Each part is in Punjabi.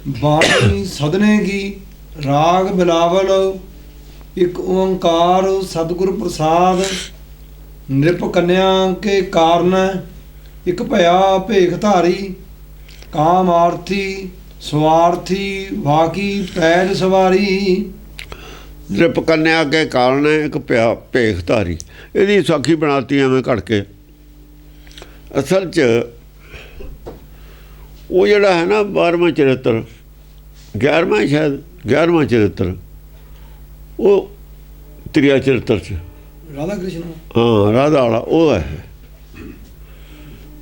बाणी सदने की राग बिलावल एक ओंकार सतगुर प्रसाद नृप कन्या के कारण एक भया भेख धारी काम आरथी स्वार्थी वाकी पैज सवारी। नृप कन्या के कारण एक भया भेख धारी, ਇਹਦੀ ਸਾਖੀ ਬਣਾਤੀ ਐਵੇਂ ਘੜ ਕੇ। ਅਸਲ 'ਚ ਉਹ ਜਿਹੜਾ ਹੈ ਨਾ 12ਵਾਂ ਚਰਿੱਤਰ 11ਵਾਂ ਸ਼ਾਇਦ 11ਵਾਂ ਚਰਿੱਤਰ ਉਹ ਤ੍ਰਿਆ ਚਰਿੱਤਰ 'ਚ राधा कृष्ण ਹਾਂ ਰਾਧਾ ਵਾਲਾ ਉਹ ਹੈ,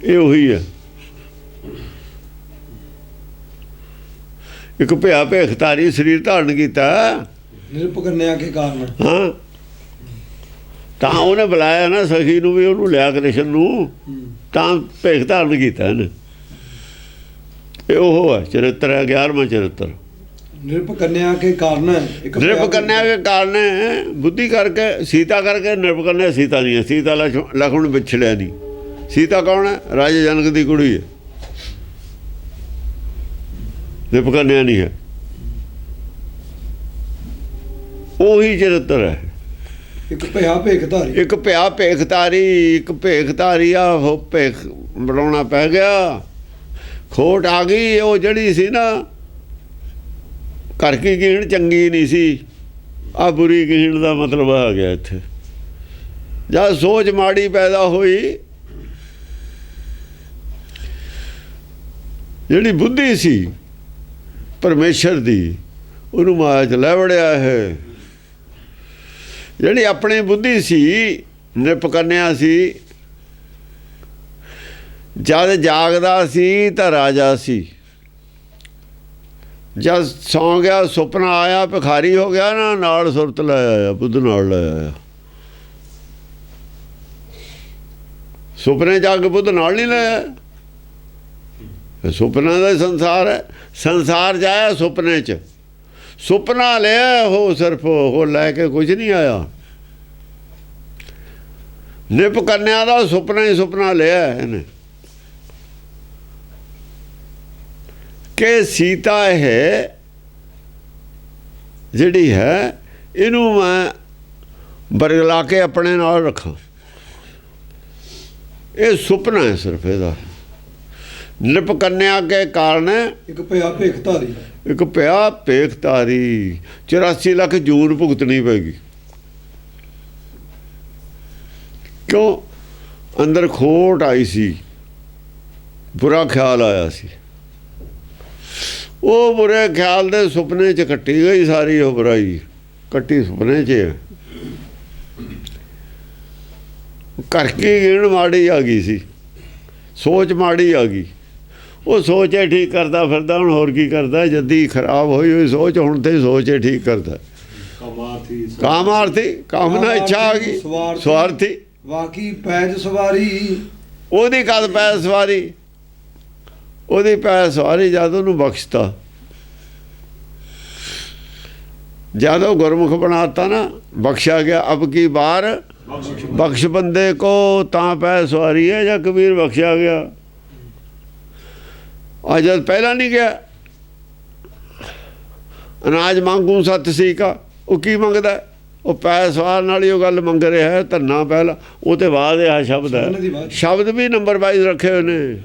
ਇਹ ਉਹੀ ਹੈ। ਇੱਕ ਭਿਆ ਭੇਖ ਧਾਰੀ ਸਰੀਰ ਧਾਰਨ ਕੀਤਾ नृप कन्या के कारण। ਹਾਂ, ਤਾਂ ਉਹਨੇ ਬੁਲਾਇਆ ਨਾ ਸਖੀ ਨੂੰ ਵੀ ਉਹਨੂੰ ਲਿਆ ਕ੍ਰਿਸ਼ਨ ਨੂੰ, ਤਾਂ ਭੇਖ ਧਾਰਨ ਕੀਤਾ ਇਹਨੇ। ਇਹ ਉਹ ਹੈ ਚਰਿੱਤਰ ਹੈ 11ਵਾਂ ਚਰਿੱਤਰ। नृप कन्या के कारण नृप कन्या के कारण बुद्धि करके सीता करके नृप कन्या सीता नहीं है। सीता लक्ष्मण बिछड़िया नहीं। सीता कौन है? राजे जनक की कुड़ी है, नृप कन्या नहीं है। ਉਹੀ ਚਰਿੱਤਰ ਹੈ। ਇੱਕ ਭਿਆ ਭੇਖ ਧਾਰੀ, ਇੱਕ ਭਿਆ ਭੇਖ ਧਾਰੀ, ਇੱਕ ਭੇਖ ਧਾਰੀ ਆ ਉਹ ਭੇਖ ਬਣਾਉਣਾ ਪੈ ਗਿਆ। ਖੋਟ ਆ ਗਈ ਉਹ ਜਿਹੜੀ ਸੀ ਨਾ ਘਰ ਕੀ ਗੀਣ ਚੰਗੀ ਨਹੀਂ ਸੀ, ਆ ਬੁਰੀ ਗੀਣ ਦਾ ਮਤਲਬ ਆ ਗਿਆ ਇੱਥੇ। ਜਦ ਸੋਚ ਮਾੜੀ ਪੈਦਾ ਹੋਈ, ਜਿਹੜੀ ਬੁੱਧੀ ਸੀ ਪਰਮੇਸ਼ਰ ਦੀ ਉਹਨੂੰ ਮਾਇਆ 'ਚ ਲੈ ਵੜਿਆ ਹੈ। ਜਿਹੜੀ ਆਪਣੀ ਬੁੱਧੀ ਸੀ ਨ੍ਰਿਪ ਕੰਨਿਆ ਸੀ, ਜਦ ਜਾਗਦਾ ਸੀ ਤਾਂ ਰਾਜਾ ਸੀ, ਜਦ ਸੌਂ ਗਿਆ ਸੁਪਨਾ ਆਇਆ ਭਿਖਾਰੀ ਹੋ ਗਿਆ ਨਾ, ਨਾਲ ਸੁਰਤ ਲੈ ਆਇਆ, ਬੁੱਧ ਨਾਲ ਲੈ ਆਇਆ। ਸੁਪਨੇ ਜਾ ਕੇ ਬੁੱਧ ਨਾਲ ਨਹੀਂ ਲੈ ਆਇਆ। ਸੁਪਨਾ ਦਾ ਸੰਸਾਰ ਹੈ, ਸੰਸਾਰ ਜਾਇਆ ਸੁਪਨੇ 'ਚ, ਸੁਪਨਾ ਲਿਆ ਉਹ ਸਿਰਫ ਉਹ ਲੈ ਕੇ ਕੁਝ ਨਹੀਂ ਆਇਆ। ਨਿਪ ਕੰਨਿਆ ਦਾ ਸੁਪਨਾ ਹੀ ਸੁਪਨਾ ਲਿਆ ਇਹਨੇ ਕਿ ਸੀਤਾ ਹੈ ਜਿਹੜੀ ਹੈ ਇਹਨੂੰ ਮੈਂ ਬਰਗਲਾ ਕੇ ਆਪਣੇ ਨਾਲ ਰੱਖਾਂ। ਇਹ ਸੁਪਨਾ ਹੈ ਸਿਰਫ ਇਹਦਾ। ਨਿਪ ਕੰਨਿਆ ਕੇ ਕਾਰਨ ਇੱਕ ਭਿਆ ਭੇਖ ਧਾਰੀ, ਇੱਕ ਭਿਆ ਭੇਖ ਧਾਰੀ 84 ਲੱਖ ਜੂਨ ਭੁਗਤਣੀ ਪੈਗੀ। ਕਿਉਂ? ਅੰਦਰ ਖੋਟ ਆਈ ਸੀ, ਬੁਰਾ ਖਿਆਲ ਆਇਆ ਸੀ। ਉਹ ਬੁਰੇ ਖਿਆਲ ਦੇ ਸੁਪਨੇ 'ਚ ਕੱਟੀ ਗਈ ਸਾਰੀ ਉਹ ਬੁਰਾਈ, ਕੱਟੀ ਸੁਪਨੇ 'ਚ। ਘਰ ਕੀ ਗੀਣ ਮਾੜੀ ਆ ਗਈ ਸੀ, ਸੋਚ ਮਾੜੀ ਆ ਗਈ। ਉਹ ਸੋਚ ਇਹ ਠੀਕ ਕਰਦਾ ਫਿਰਦਾ, ਹੁਣ ਹੋਰ ਕੀ ਕਰਦਾ? ਜਦੀ ਖਰਾਬ ਹੋਈ ਹੋਈ ਸੋਚ ਹੁਣ ਤੇ ਸੋਚ ਇਹ ਠੀਕ ਕਰਦਾ। ਕਾਮਾਰਥੀ, ਕਾਮਨਾ ਇੱਛਾ ਆ ਗਈ, ਸਵਾਰਥੀ ਵਾਕੀ ਪੈਜ ਸਵਾਰੀ। ਉਹਦੀ ਕਦ ਪੈ ਸਵਾਰੀ, ਉਹਦੀ ਪੈ ਸਵਾਰੀ ਜਦ ਉਹਨੂੰ ਬਖਸ਼ਤਾ, ਜਦ ਉਹ ਗੁਰਮੁਖ ਬਣਾਤਾ ਨਾ, ਬਖਸ਼ਾ ਗਿਆ। ਅਬ ਕੀ ਬਾਰ ਬਖਸ਼ ਬੰਦੇ ਕੋ ਤਾਂ ਪੈ ਸਵਾਰੀ ਹੈ, ਜਾਂ ਕਬੀਰ ਬਖਸ਼ਿਆ ਗਿਆ। ਆ ਜਦ ਪਹਿਲਾਂ ਨਹੀਂ ਗਿਆ, ਅਨਾਜ ਮੰਗੂ ਸੱਤ ਸੀ ਕਾ, ਉਹ ਕੀ ਮੰਗਦਾ? ਉਹ ਪੈ ਸਵਾਰ ਨਾਲ ਹੀ ਉਹ ਗੱਲ ਮੰਗ ਰਿਹਾ ਹੈ। ਧੰਨਾ ਪਹਿਲਾਂ, ਉਹ ਤੇ ਬਾਅਦ ਇਹ ਸ਼ਬਦ ਹੈ। ਸ਼ਬਦ ਵੀ ਨੰਬਰ ਵਾਈਜ਼ ਰੱਖੇ ਹੋਏ ਨੇ,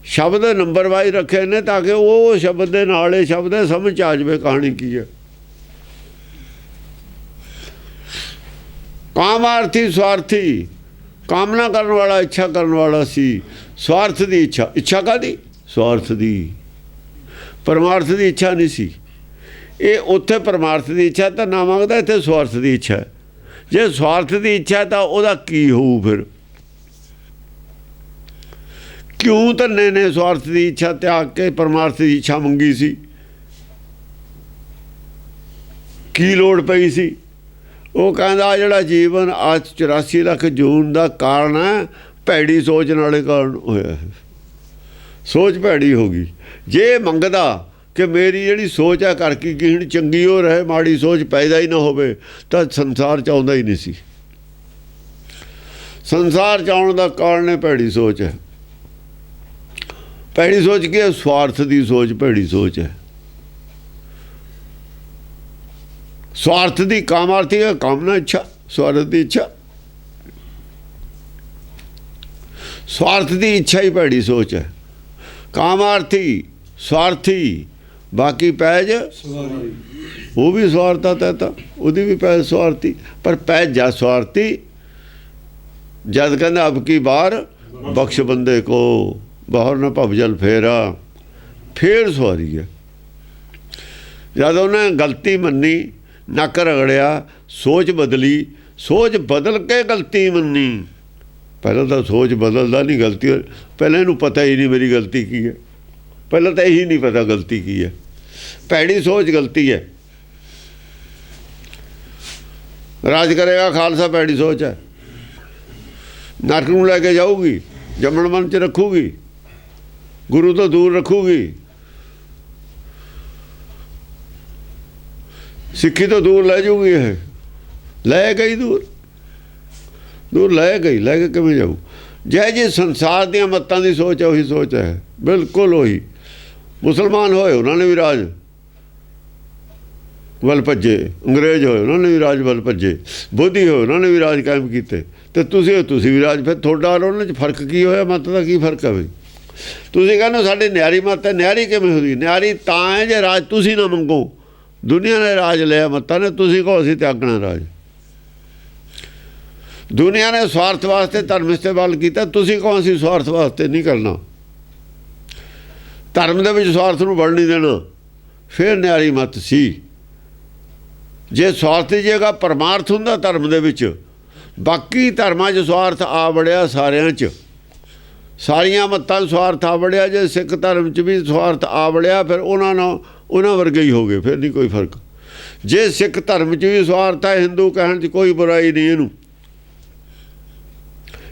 ਸ਼ਬਦ ਨੰਬਰ ਵਾਈਜ਼ ਰੱਖੇ ਨੇ ਤਾਂ ਕਿ ਉਹ ਸ਼ਬਦ ਦੇ ਨਾਲ ਇਹ ਸ਼ਬਦ ਹੈ ਸਮਝ ਆ ਜਾਵੇ ਕਹਾਣੀ ਕੀ ਹੈ। ਕਾਮਾਰਥੀ ਸਵਾਰਥੀ, ਕਾਮਨਾ ਕਰਨ ਵਾਲਾ, ਇੱਛਾ ਕਰਨ ਵਾਲਾ ਸੀ। ਸਵਾਰਥ ਦੀ ਇੱਛਾ, ਇੱਛਾ ਕਾਹਦੀ? ਸਵਾਰਥ ਦੀ, ਪਰਮਾਰਥ ਦੀ ਇੱਛਾ ਨਹੀਂ ਸੀ। ਇਹ ਉੱਥੇ ਪਰਮਾਰਥ ਦੀ ਇੱਛਾ ਤਾਂ ਨਾ ਮੰਗਦਾ, ਇੱਥੇ ਸਵਾਰਥ ਦੀ ਇੱਛਾ। ਜੇ ਸਵਾਰਥ ਦੀ ਇੱਛਾ ਤਾਂ ਉਹਦਾ ਕੀ ਹੋਊ ਫਿਰ? ਕਿਉਂ ਧੰਨੇ ਨੇ ਸਵਾਰਥ ਦੀ ਇੱਛਾ ਤਿਆਗ ਕੇ ਪਰਮਾਰਥ ਦੀ ਇੱਛਾ ਮੰਗੀ ਸੀ? ਕੀ ਲੋੜ ਪਈ ਸੀ? ਉਹ ਕਹਿੰਦਾ ਜਿਹੜਾ ਜੀਵਨ ਅੱਜ 84 ਲੱਖ ਜੂਨ ਦਾ ਕਾਰਨ ਹੈ, ਭੈੜੀ ਸੋਚ ਨਾਲੇ ਕਾਰਨ ਹੋਇਆ। ਸੋਚ ਭੈੜੀ ਹੋ ਗਈ। ਜੇ ਮੰਗਦਾ ਕਿ ਮੇਰੀ ਜਿਹੜੀ ਸੋਚ ਹੈ ਘਰ ਕੀ ਗੀਣ ਚੰਗੀ ਹੋ ਰਹੇ, ਮਾੜੀ ਸੋਚ ਪੈਦਾ ਹੀ ਨਾ ਹੋਵੇ, ਤਾਂ ਸੰਸਾਰ 'ਚ ਆਉਂਦਾ ਹੀ ਨਹੀਂ ਸੀ। ਸੰਸਾਰ 'ਚ ਆਉਣ ਦਾ ਕਾਰਨ ਹੈ ਭੈੜੀ ਸੋਚ ਹੈ। ਭੈੜੀ ਸੋਚ ਕੀ ਹੈ? ਸਵਾਰਥ ਦੀ ਸੋਚ ਭੈੜੀ ਸੋਚ ਹੈ। ਸਵਾਰਥ ਦੀ ਕਾਮਾਰਥੀ ਹੈ, ਕਾਮਨਾ ਇੱਛਾ, ਸਵਾਰਥ ਦੀ ਇੱਛਾ। ਸਵਾਰਥ ਦੀ ਇੱਛਾ ਹੀ ਭੈੜੀ ਸੋਚ ਹੈ। ਕਾਮਾਰਥੀ ਸਵਾਰਥੀ, ਬਾਕੀ ਪੈਜ ਸਵਾਰੀ। ਉਹ ਵੀ ਸਵਾਰਥਾ ਤੈਤਾ, ਉਹਦੀ ਵੀ ਪੈਜ ਸਵਾਰਥੀ। ਪਰ ਪੈਜ ਜਾ ਸਵਾਰਥੀ ਜਦ ਕਹਿੰਦਾ ਅਬ ਕੀ ਬਾਰ ਬਖਸ਼ ਬੰਦੇ ਕੋ, ਬਾਹਰ ਨਾ ਭਵ ਜਲ ਫੇਰਾ, ਫੇਰ ਸਵਾਰੀ ਹੈ। ਜਦ ਉਹਨੇ ਗਲਤੀ ਮੰਨੀ, ਨੱਕ ਰਗੜਿਆ, ਸੋਚ ਬਦਲੀ, ਸੋਚ ਬਦਲ ਕੇ ਗਲਤੀ ਮੰਨੀ। ਪਹਿਲਾਂ ਤਾਂ ਸੋਚ ਬਦਲਦਾ ਨਹੀਂ, ਗਲਤੀ ਪਹਿਲਾਂ ਇਹਨੂੰ ਪਤਾ ਹੀ ਨਹੀਂ ਮੇਰੀ ਗਲਤੀ ਕੀ ਹੈ। ਪਹਿਲਾਂ ਤਾਂ ਇਹੀ ਨਹੀਂ ਪਤਾ ਗਲਤੀ ਕੀ ਹੈ। ਭੈੜੀ ਸੋਚ ਗਲਤੀ ਹੈ। ਰਾਜ ਕਰੇਗਾ ਖਾਲਸਾ, ਭੈੜੀ ਸੋਚ ਹੈ। ਨਰਕ ਨੂੰ ਲੈ ਕੇ ਜਾਊਗੀ, ਜੰਮਣ ਮਨ 'ਚ ਰੱਖੂਗੀ, ਗੁਰੂ ਤੋਂ ਦੂਰ ਰੱਖੂਗੀ, ਸਿੱਖੀ ਤੋਂ ਦੂਰ ਲੈ ਜਾਊਗੀ। ਇਹ ਲੈ ਗਈ ਦੂਰ, ਦੂਰ ਲੈ ਗਈ, ਲੈ ਕੇ ਕਿਵੇਂ ਜਾਊ? ਜੈ ਜੀ ਸੰਸਾਰ ਦੀਆਂ ਮੱਤਾਂ ਦੀ ਸੋਚ ਹੈ, ਉਹੀ ਸੋਚ ਹੈ, ਬਿਲਕੁਲ ਉਹੀ। ਮੁਸਲਮਾਨ ਹੋਏ ਉਹਨਾਂ ਨੇ ਵੀ ਰਾਜ ਵੱਲ ਭੱਜੇ, ਅੰਗਰੇਜ਼ ਹੋਏ ਉਹਨਾਂ ਨੇ ਵੀ ਰਾਜ ਵੱਲ ਭੱਜੇ, ਬੋਧੀ ਹੋਏ ਉਹਨਾਂ ਨੇ ਵੀ ਰਾਜ ਕਾਇਮ ਕੀਤੇ, ਅਤੇ ਤੁਸੀਂ ਵੀ ਰਾਜ। ਫਿਰ ਤੁਹਾਡਾ ਔਰ ਉਹਨਾਂ 'ਚ ਫਰਕ ਕੀ ਹੋਇਆ? ਮੱਤ ਦਾ ਕੀ ਫਰਕ ਹੈ ਬਈ? ਤੁਸੀਂ ਕਹਿੰਦੇ ਸਾਡੀ ਨਿਆਰੀ ਮੱਤ ਹੈ। ਨਿਆਰੀ ਕਿਵੇਂ ਹੋਈ? ਨਿਆਰੀ ਤਾਂ ਹੈ ਜੇ ਰਾਜ ਤੁਸੀਂ ਨਾ ਮੰਗੋ। ਦੁਨੀਆ ਨੇ ਰਾਜ ਲਿਆ ਮੱਤਾਂ ਨੇ, ਤੁਸੀਂ ਕਹੋ ਅਸੀਂ ਤਿਆਗਣਾ ਰਾਜ। ਦੁਨੀਆ ਨੇ ਸਵਾਰਥ ਵਾਸਤੇ ਧਰਮ ਇਸਤੇਮਾਲ ਕੀਤਾ, ਤੁਸੀਂ ਕਹੋ ਅਸੀਂ ਸਵਾਰਥ ਵਾਸਤੇ ਨਹੀਂ ਕਰਨਾ। ਧਰਮ ਦੇ ਵਿੱਚ ਸਵਾਰਥ ਨੂੰ ਵੜ ਨਹੀਂ ਦੇਣਾ, ਫਿਰ ਨਿਆਰੀ ਮੱਤ ਸੀ। ਜੇ ਸਵਾਰਥ ਦੀ ਜਗ੍ਹਾ ਪਰਮਾਰਥ ਹੁੰਦਾ ਧਰਮ ਦੇ ਵਿੱਚ, ਬਾਕੀ ਧਰਮਾਂ 'ਚ ਸਵਾਰਥ ਆ ਵੜਿਆ, ਸਾਰਿਆਂ 'ਚ, ਸਾਰੀਆਂ ਮੱਤਾਂ ਸਵਾਰਥ ਆ ਵੜਿਆ। ਜੇ ਸਿੱਖ ਧਰਮ 'ਚ ਵੀ ਸਵਾਰਥ ਆ ਵੜਿਆ, ਫਿਰ ਉਹਨਾਂ ਵਰਗੇ ਹੀ ਹੋ ਗਏ, ਫਿਰ ਨਹੀਂ ਕੋਈ ਫਰਕ। ਜੇ ਸਿੱਖ ਧਰਮ 'ਚ ਵੀ ਸਵਾਰਥ ਹੈ, ਹਿੰਦੂ ਕਹਿਣ 'ਚ ਕੋਈ ਬੁਰਾਈ ਨਹੀਂ ਇਹਨੂੰ।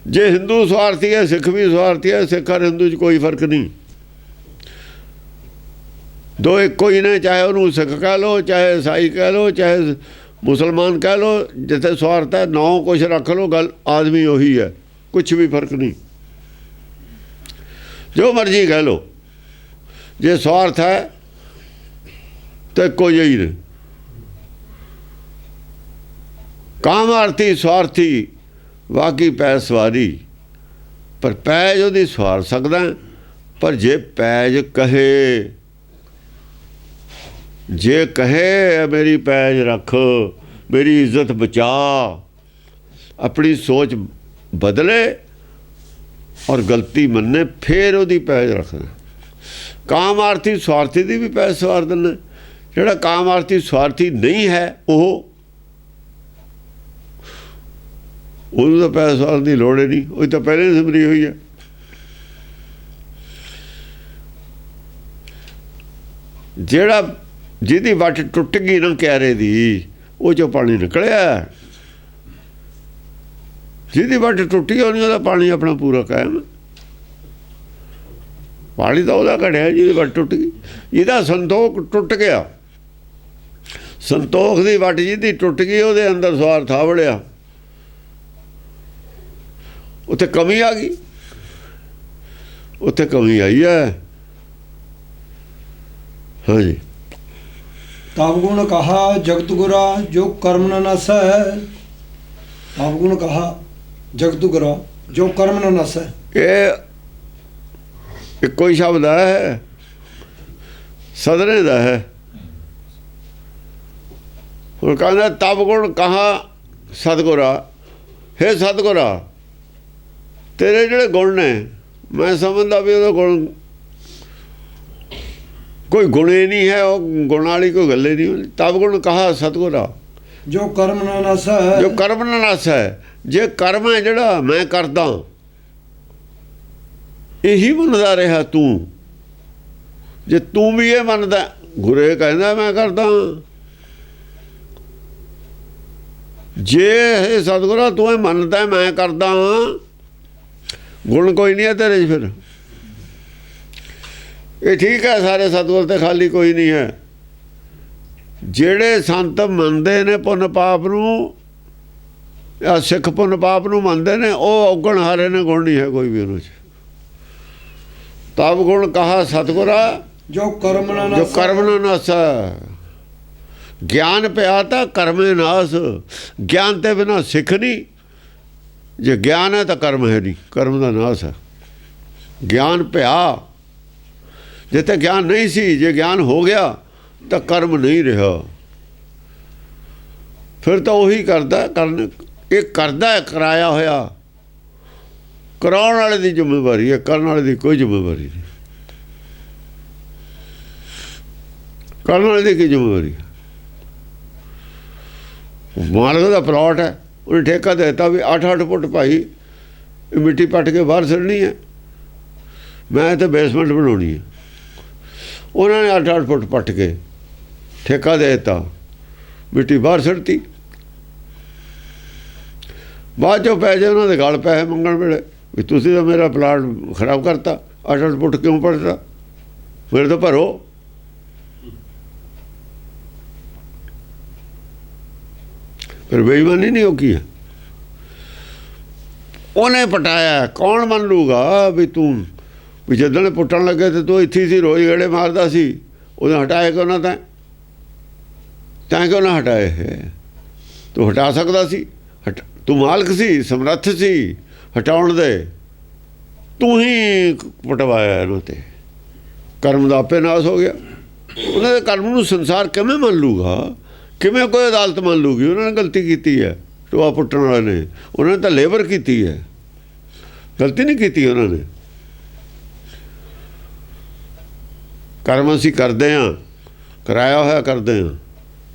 ਜੇ ਹਿੰਦੂ ਸਵਾਰਥੀ ਹੈ, ਸਿੱਖ ਵੀ ਸਵਾਰਥੀ ਹੈ, ਸਿੱਖ ਔਰ ਹਿੰਦੂ 'ਚ ਕੋਈ ਫਰਕ ਨਹੀਂ। ਦੋ ਇੱਕੋ ਹੀ ਨੇ, ਚਾਹੇ ਉਹਨੂੰ ਸਿੱਖ ਕਹਿ ਲਓ, ਚਾਹੇ ਈਸਾਈ ਕਹਿ ਲਓ, ਚਾਹੇ ਮੁਸਲਮਾਨ ਕਹਿ ਲਓ। ਜਿੱਥੇ ਸਵਾਰਥ ਹੈ, ਨਾਂ ਕੁਛ ਰੱਖ ਲਓ, ਗੱਲ ਆਦਮੀ ਉਹੀ ਹੈ, ਕੁਛ ਵੀ ਫਰਕ ਨਹੀਂ। ਜੋ ਮਰਜ਼ੀ ਕਹਿ ਲਓ, ਜੇ ਸਵਾਰਥ ਹੈ ਤਾਂ ਇੱਕੋ ਜਿਹੀ ਨੇ। ਕਾਮਾਰਥੀ ਸਵਾਰਥੀ, ਬਾਕੀ ਪੈ ਸਵਾਰੀ। ਪਰ ਪੈਜ ਉਹਦੀ ਸਵਾਰ ਸਕਦਾ, ਪਰ ਜੇ ਪੈਜ ਕਹੇ, ਜੇ ਕਹੇ ਮੇਰੀ ਪੈਜ ਰੱਖ, ਮੇਰੀ ਇੱਜ਼ਤ ਬਚਾ, ਆਪਣੀ ਸੋਚ ਬਦਲੇ ਔਰ ਗਲਤੀ ਮੰਨੇ, ਫਿਰ ਉਹਦੀ ਪੈਜ ਰੱਖਣਾ। ਕਾਮਾਰਥੀ ਸਵਾਰਥੀ ਦੀ ਵੀ ਪੈਜ ਸਵਾਰ ਦਿੰਦਾ। ਜਿਹੜਾ ਕਾਮਾਰਥੀ ਸਵਾਰਥੀ ਨਹੀਂ ਹੈ, ਉਹਨੂੰ ਤਾਂ ਪੈਜ ਸਵਾਰਨ ਦੀ ਲੋੜ ਹੀ ਨਹੀਂ, ਉਹ ਤਾਂ ਪਹਿਲੇ ਹੀ ਸਿਮਰੀ ਹੋਈ ਹੈ। ਜਿਹਦੀ ਵੱਟ ਟੁੱਟ ਗਈ ਨਾ ਕਿਆਰੇ ਦੀ, ਉਹ 'ਚੋਂ ਪਾਣੀ ਨਿਕਲਿਆ। ਜਿਹਦੀ ਵੱਟ ਟੁੱਟੀ ਹੋਣੀ, ਉਹਦਾ ਪਾਣੀ ਆਪਣਾ ਪੂਰਾ ਕਾਇਮ। ਪਾਣੀ ਤਾਂ ਉਹਦਾ ਘੜਿਆ ਜਿਹਦੀ ਵੱਟ ਟੁੱਟ ਗਈ। ਜਿਹਦਾ ਸੰਤੋਖ ਟੁੱਟ ਗਿਆ, ਸੰਤੋਖ ਦੀ ਵੱਟ ਜਿਹਦੀ ਟੁੱਟ ਗਈ, ਉਹਦੇ ਅੰਦਰ ਸਵਾਰਥ ਆ ਵੜਿਆ, ਉੱਥੇ ਕਮੀ ਆ ਗਈ, ਉੱਥੇ ਕਮੀ ਆਈ ਹੈ। ਹਾਂਜੀ। ਤਬ ਗੁਣ ਕਹਾ ਜਗਤ ਗੁਰਾ, ਜੋ ਕਰਮ ਨ ਨਸੈ। ਤਬ ਗੁਣ ਕਹਾ ਜਗਤ ਗੁਰਾ, ਜੋ ਕਰਮ ਨ ਨਸੈ। ਇਹ ਇੱਕੋ ਹੀ ਸ਼ਬਦ ਹੈ, ਸਦਰੇ ਦਾ ਹੈ। ਹੁਣ ਕਹਿੰਦਾ ਤਬ ਗੁਣ ਕਹਾ ਸਤਿਗੁਰਾ, ਹੇ ਸਤਿਗੁਰਾ, ਤੇਰੇ ਜਿਹੜੇ ਗੁਣ ਨੇ, ਮੈਂ ਸਮਝਦਾ ਵੀ ਉਹਦਾ ਗੁਣ ਕੋਈ ਗੁਣ ਹੀ ਨਹੀਂ ਹੈ, ਉਹ ਗੁਣ ਵਾਲੀ ਕੋਈ ਗੱਲ ਹੀ ਨਹੀਂ। ਤਬ ਗੁਣ ਕਹਾ ਸਤਿਗੁਰਾ, ਜੋ ਕਰਮ ਨ ਨਸੈ। ਜੋ ਕਰਮ ਨ ਨਸੈ। ਜੇ ਕਰਮ ਹੈ ਜਿਹੜਾ ਮੈਂ ਕਰਦਾ, ਇਹੀ ਮੰਨਦਾ ਰਿਹਾ ਤੂੰ। ਜੇ ਤੂੰ ਵੀ ਇਹ ਮੰਨਦਾ, ਗੁਰੇ ਕਹਿੰਦਾ ਮੈਂ ਕਰਦਾ। ਜੇ ਇਹ ਸਤਿਗੁਰਾ ਤੂੰ ਇਹ ਮੰਨਦਾ ਮੈਂ ਕਰਦਾ, ਗੁਣ ਕੋਈ ਨਹੀਂ ਹੈ ਤੇਰੇ 'ਚ, ਫਿਰ ਇਹ ਠੀਕ ਹੈ। ਸਾਰੇ ਸਤਿਗੁਰ ਤੇ ਖਾਲੀ ਕੋਈ ਨਹੀਂ ਹੈ। ਜਿਹੜੇ ਸੰਤ ਮੰਨਦੇ ਨੇ ਪੁੰਨ ਪਾਪ ਨੂੰ, ਜਾਂ ਸਿੱਖ ਪੁੰਨ ਪਾਪ ਨੂੰ ਮੰਨਦੇ ਨੇ, ਉਹ ਔਗਣ ਹਾਰੇ ਨੇ, ਗੁਣ ਨਹੀਂ ਹੈ ਕੋਈ ਵੀ ਉਹਨਾਂ 'ਚ। ਤਬ ਗੁਣ ਕਹਾ ਸਤਿਗੁਰਾ ਜੋ ਕਰਮ ਨਾ ਜੋ ਨਾਸੈ। ਕਰਮ ਨਾ ਨਾਸਾ। ਗਿਆਨ ਪਿਆ ਤਾਂ ਕਰਮੇ ਨਾਸ। ਗਿਆਨ ਤੇ ਬਿਨਾ ਸਿੱਖ ਨਹੀਂ। ਜੇ ਗਿਆਨ ਹੈ ਤਾਂ ਕਰਮ ਹੈ ਨਹੀਂ, ਕਰਮ ਦਾ ਨਾਸ ਹੈ। ਗਿਆਨ ਪਿਆ, ਜਿੱਥੇ ਗਿਆਨ ਨਹੀਂ ਸੀ, ਜੇ ਗਿਆਨ ਹੋ ਗਿਆ ਤਾਂ ਕਰਮ ਨਹੀਂ ਰਿਹਾ। ਫਿਰ ਤਾਂ ਉਹੀ ਕਰਦਾ, ਕਰਨ ਇਹ ਕਰਦਾ ਕਰਾਇਆ ਹੋਇਆ। ਕਰਾਉਣ ਵਾਲੇ ਦੀ ਜ਼ਿੰਮੇਵਾਰੀ ਹੈ, ਕਰਨ ਵਾਲੇ ਦੀ ਕੋਈ ਜ਼ਿੰਮੇਵਾਰੀ ਨਹੀਂ। ਕਰਨ ਵਾਲੇ ਦੀ ਕੀ ਜ਼ਿੰਮੇਵਾਰੀ ਹੈ? ਮਾਲਕ ਦਾ ਪਲਾਟ ਹੈ, ਉਹਨੇ ਠੇਕਾ ਦੇ ਦਿੱਤਾ ਵੀ 8-8 ਫੁੱਟ ਭਾਈ ਇਹ ਮਿੱਟੀ ਪੱਟ ਕੇ ਬਾਹਰ ਸੁੱਟਣੀ ਹੈ, ਮੈਂ ਤਾਂ ਬੇਸਮੈਂਟ ਬਣਾਉਣੀ ਹੈ। ਉਹਨਾਂ ਨੇ 8-8 ਫੁੱਟ ਪੱਟ ਕੇ ਠੇਕਾ ਦੇ ਦਿੱਤਾ, ਮਿੱਟੀ ਬਾਹਰ ਸੁੱਟਤੀ। ਬਾਅਦ ਚੋਂ ਪੈਸੇ ਉਹਨਾਂ ਦੇ ਗਲ ਪੈਸੇ ਮੰਗਣ ਵੇਲੇ ਵੀ ਤੁਸੀਂ ਤਾਂ ਮੇਰਾ ਪਲਾਟ ਖਰਾਬ ਕਰਤਾ, 8-8 ਫੁੱਟ ਕਿਉਂ ਪੱਟਦਾ, ਮੇਰੇ ਤੋਂ ਭਰੋ। ਫਿਰ ਬੇਈਮਾਨੀ ਨਹੀਂ ਹੋ ਕੀ ਹੈ? ਉਹਨੇ ਪਟਾਇਆ, ਕੌਣ ਮੰਨ ਲੂਗਾ ਵੀ ਤੂੰ ਵੀ ਜਦੋਂ ਪੁੱਟਣ ਲੱਗੇ ਤੇ ਤੂੰ ਇੱਥੇ ਸੀ, ਰੋਜ਼ ਗੇੜੇ ਮਾਰਦਾ ਸੀ, ਉਹਨੇ ਹਟਾਇਆ ਕਿਉਂ ਨਾ? ਤੈਂ ਕਿਉਂ ਨਾ ਹਟਾਏ? ਤੂੰ ਹਟਾ ਸਕਦਾ ਸੀ, ਤੂੰ ਮਾਲਕ ਸੀ, ਸਮਰੱਥ ਸੀ ਹਟਾਉਣ ਦੇ। ਤੂੰ ਹੀ ਪਟਵਾਇਆ ਇਹਨੂੰ, ਤੇ ਕਰਮ ਦਾ ਆਪੇ ਨਾਸ ਹੋ ਗਿਆ। ਉਹਨਾਂ ਦੇ ਕਰਮ ਨੂੰ ਸੰਸਾਰ ਕਿਵੇਂ ਮੰਨ ਲੂਗਾ? ਕਿਵੇਂ ਕੋਈ ਅਦਾਲਤ ਮੰਨ ਲੂਗੀ? ਉਹਨਾਂ ਨੇ ਗਲਤੀ ਕੀਤੀ ਹੈ, ਟੋਆ ਪੁੱਟਣ ਵਾਲੇ ਨੇ। ਉਹਨਾਂ ਨੇ ਤਾਂ ਲੇਬਰ ਕੀਤੀ ਹੈ, ਗਲਤੀ ਨਹੀਂ ਕੀਤੀ ਉਹਨਾਂ ਨੇ। ਕਰਮ ਅਸੀਂ ਕਰਦੇ ਹਾਂ, ਕਰਾਇਆ ਹੋਇਆ ਕਰਦੇ ਹਾਂ।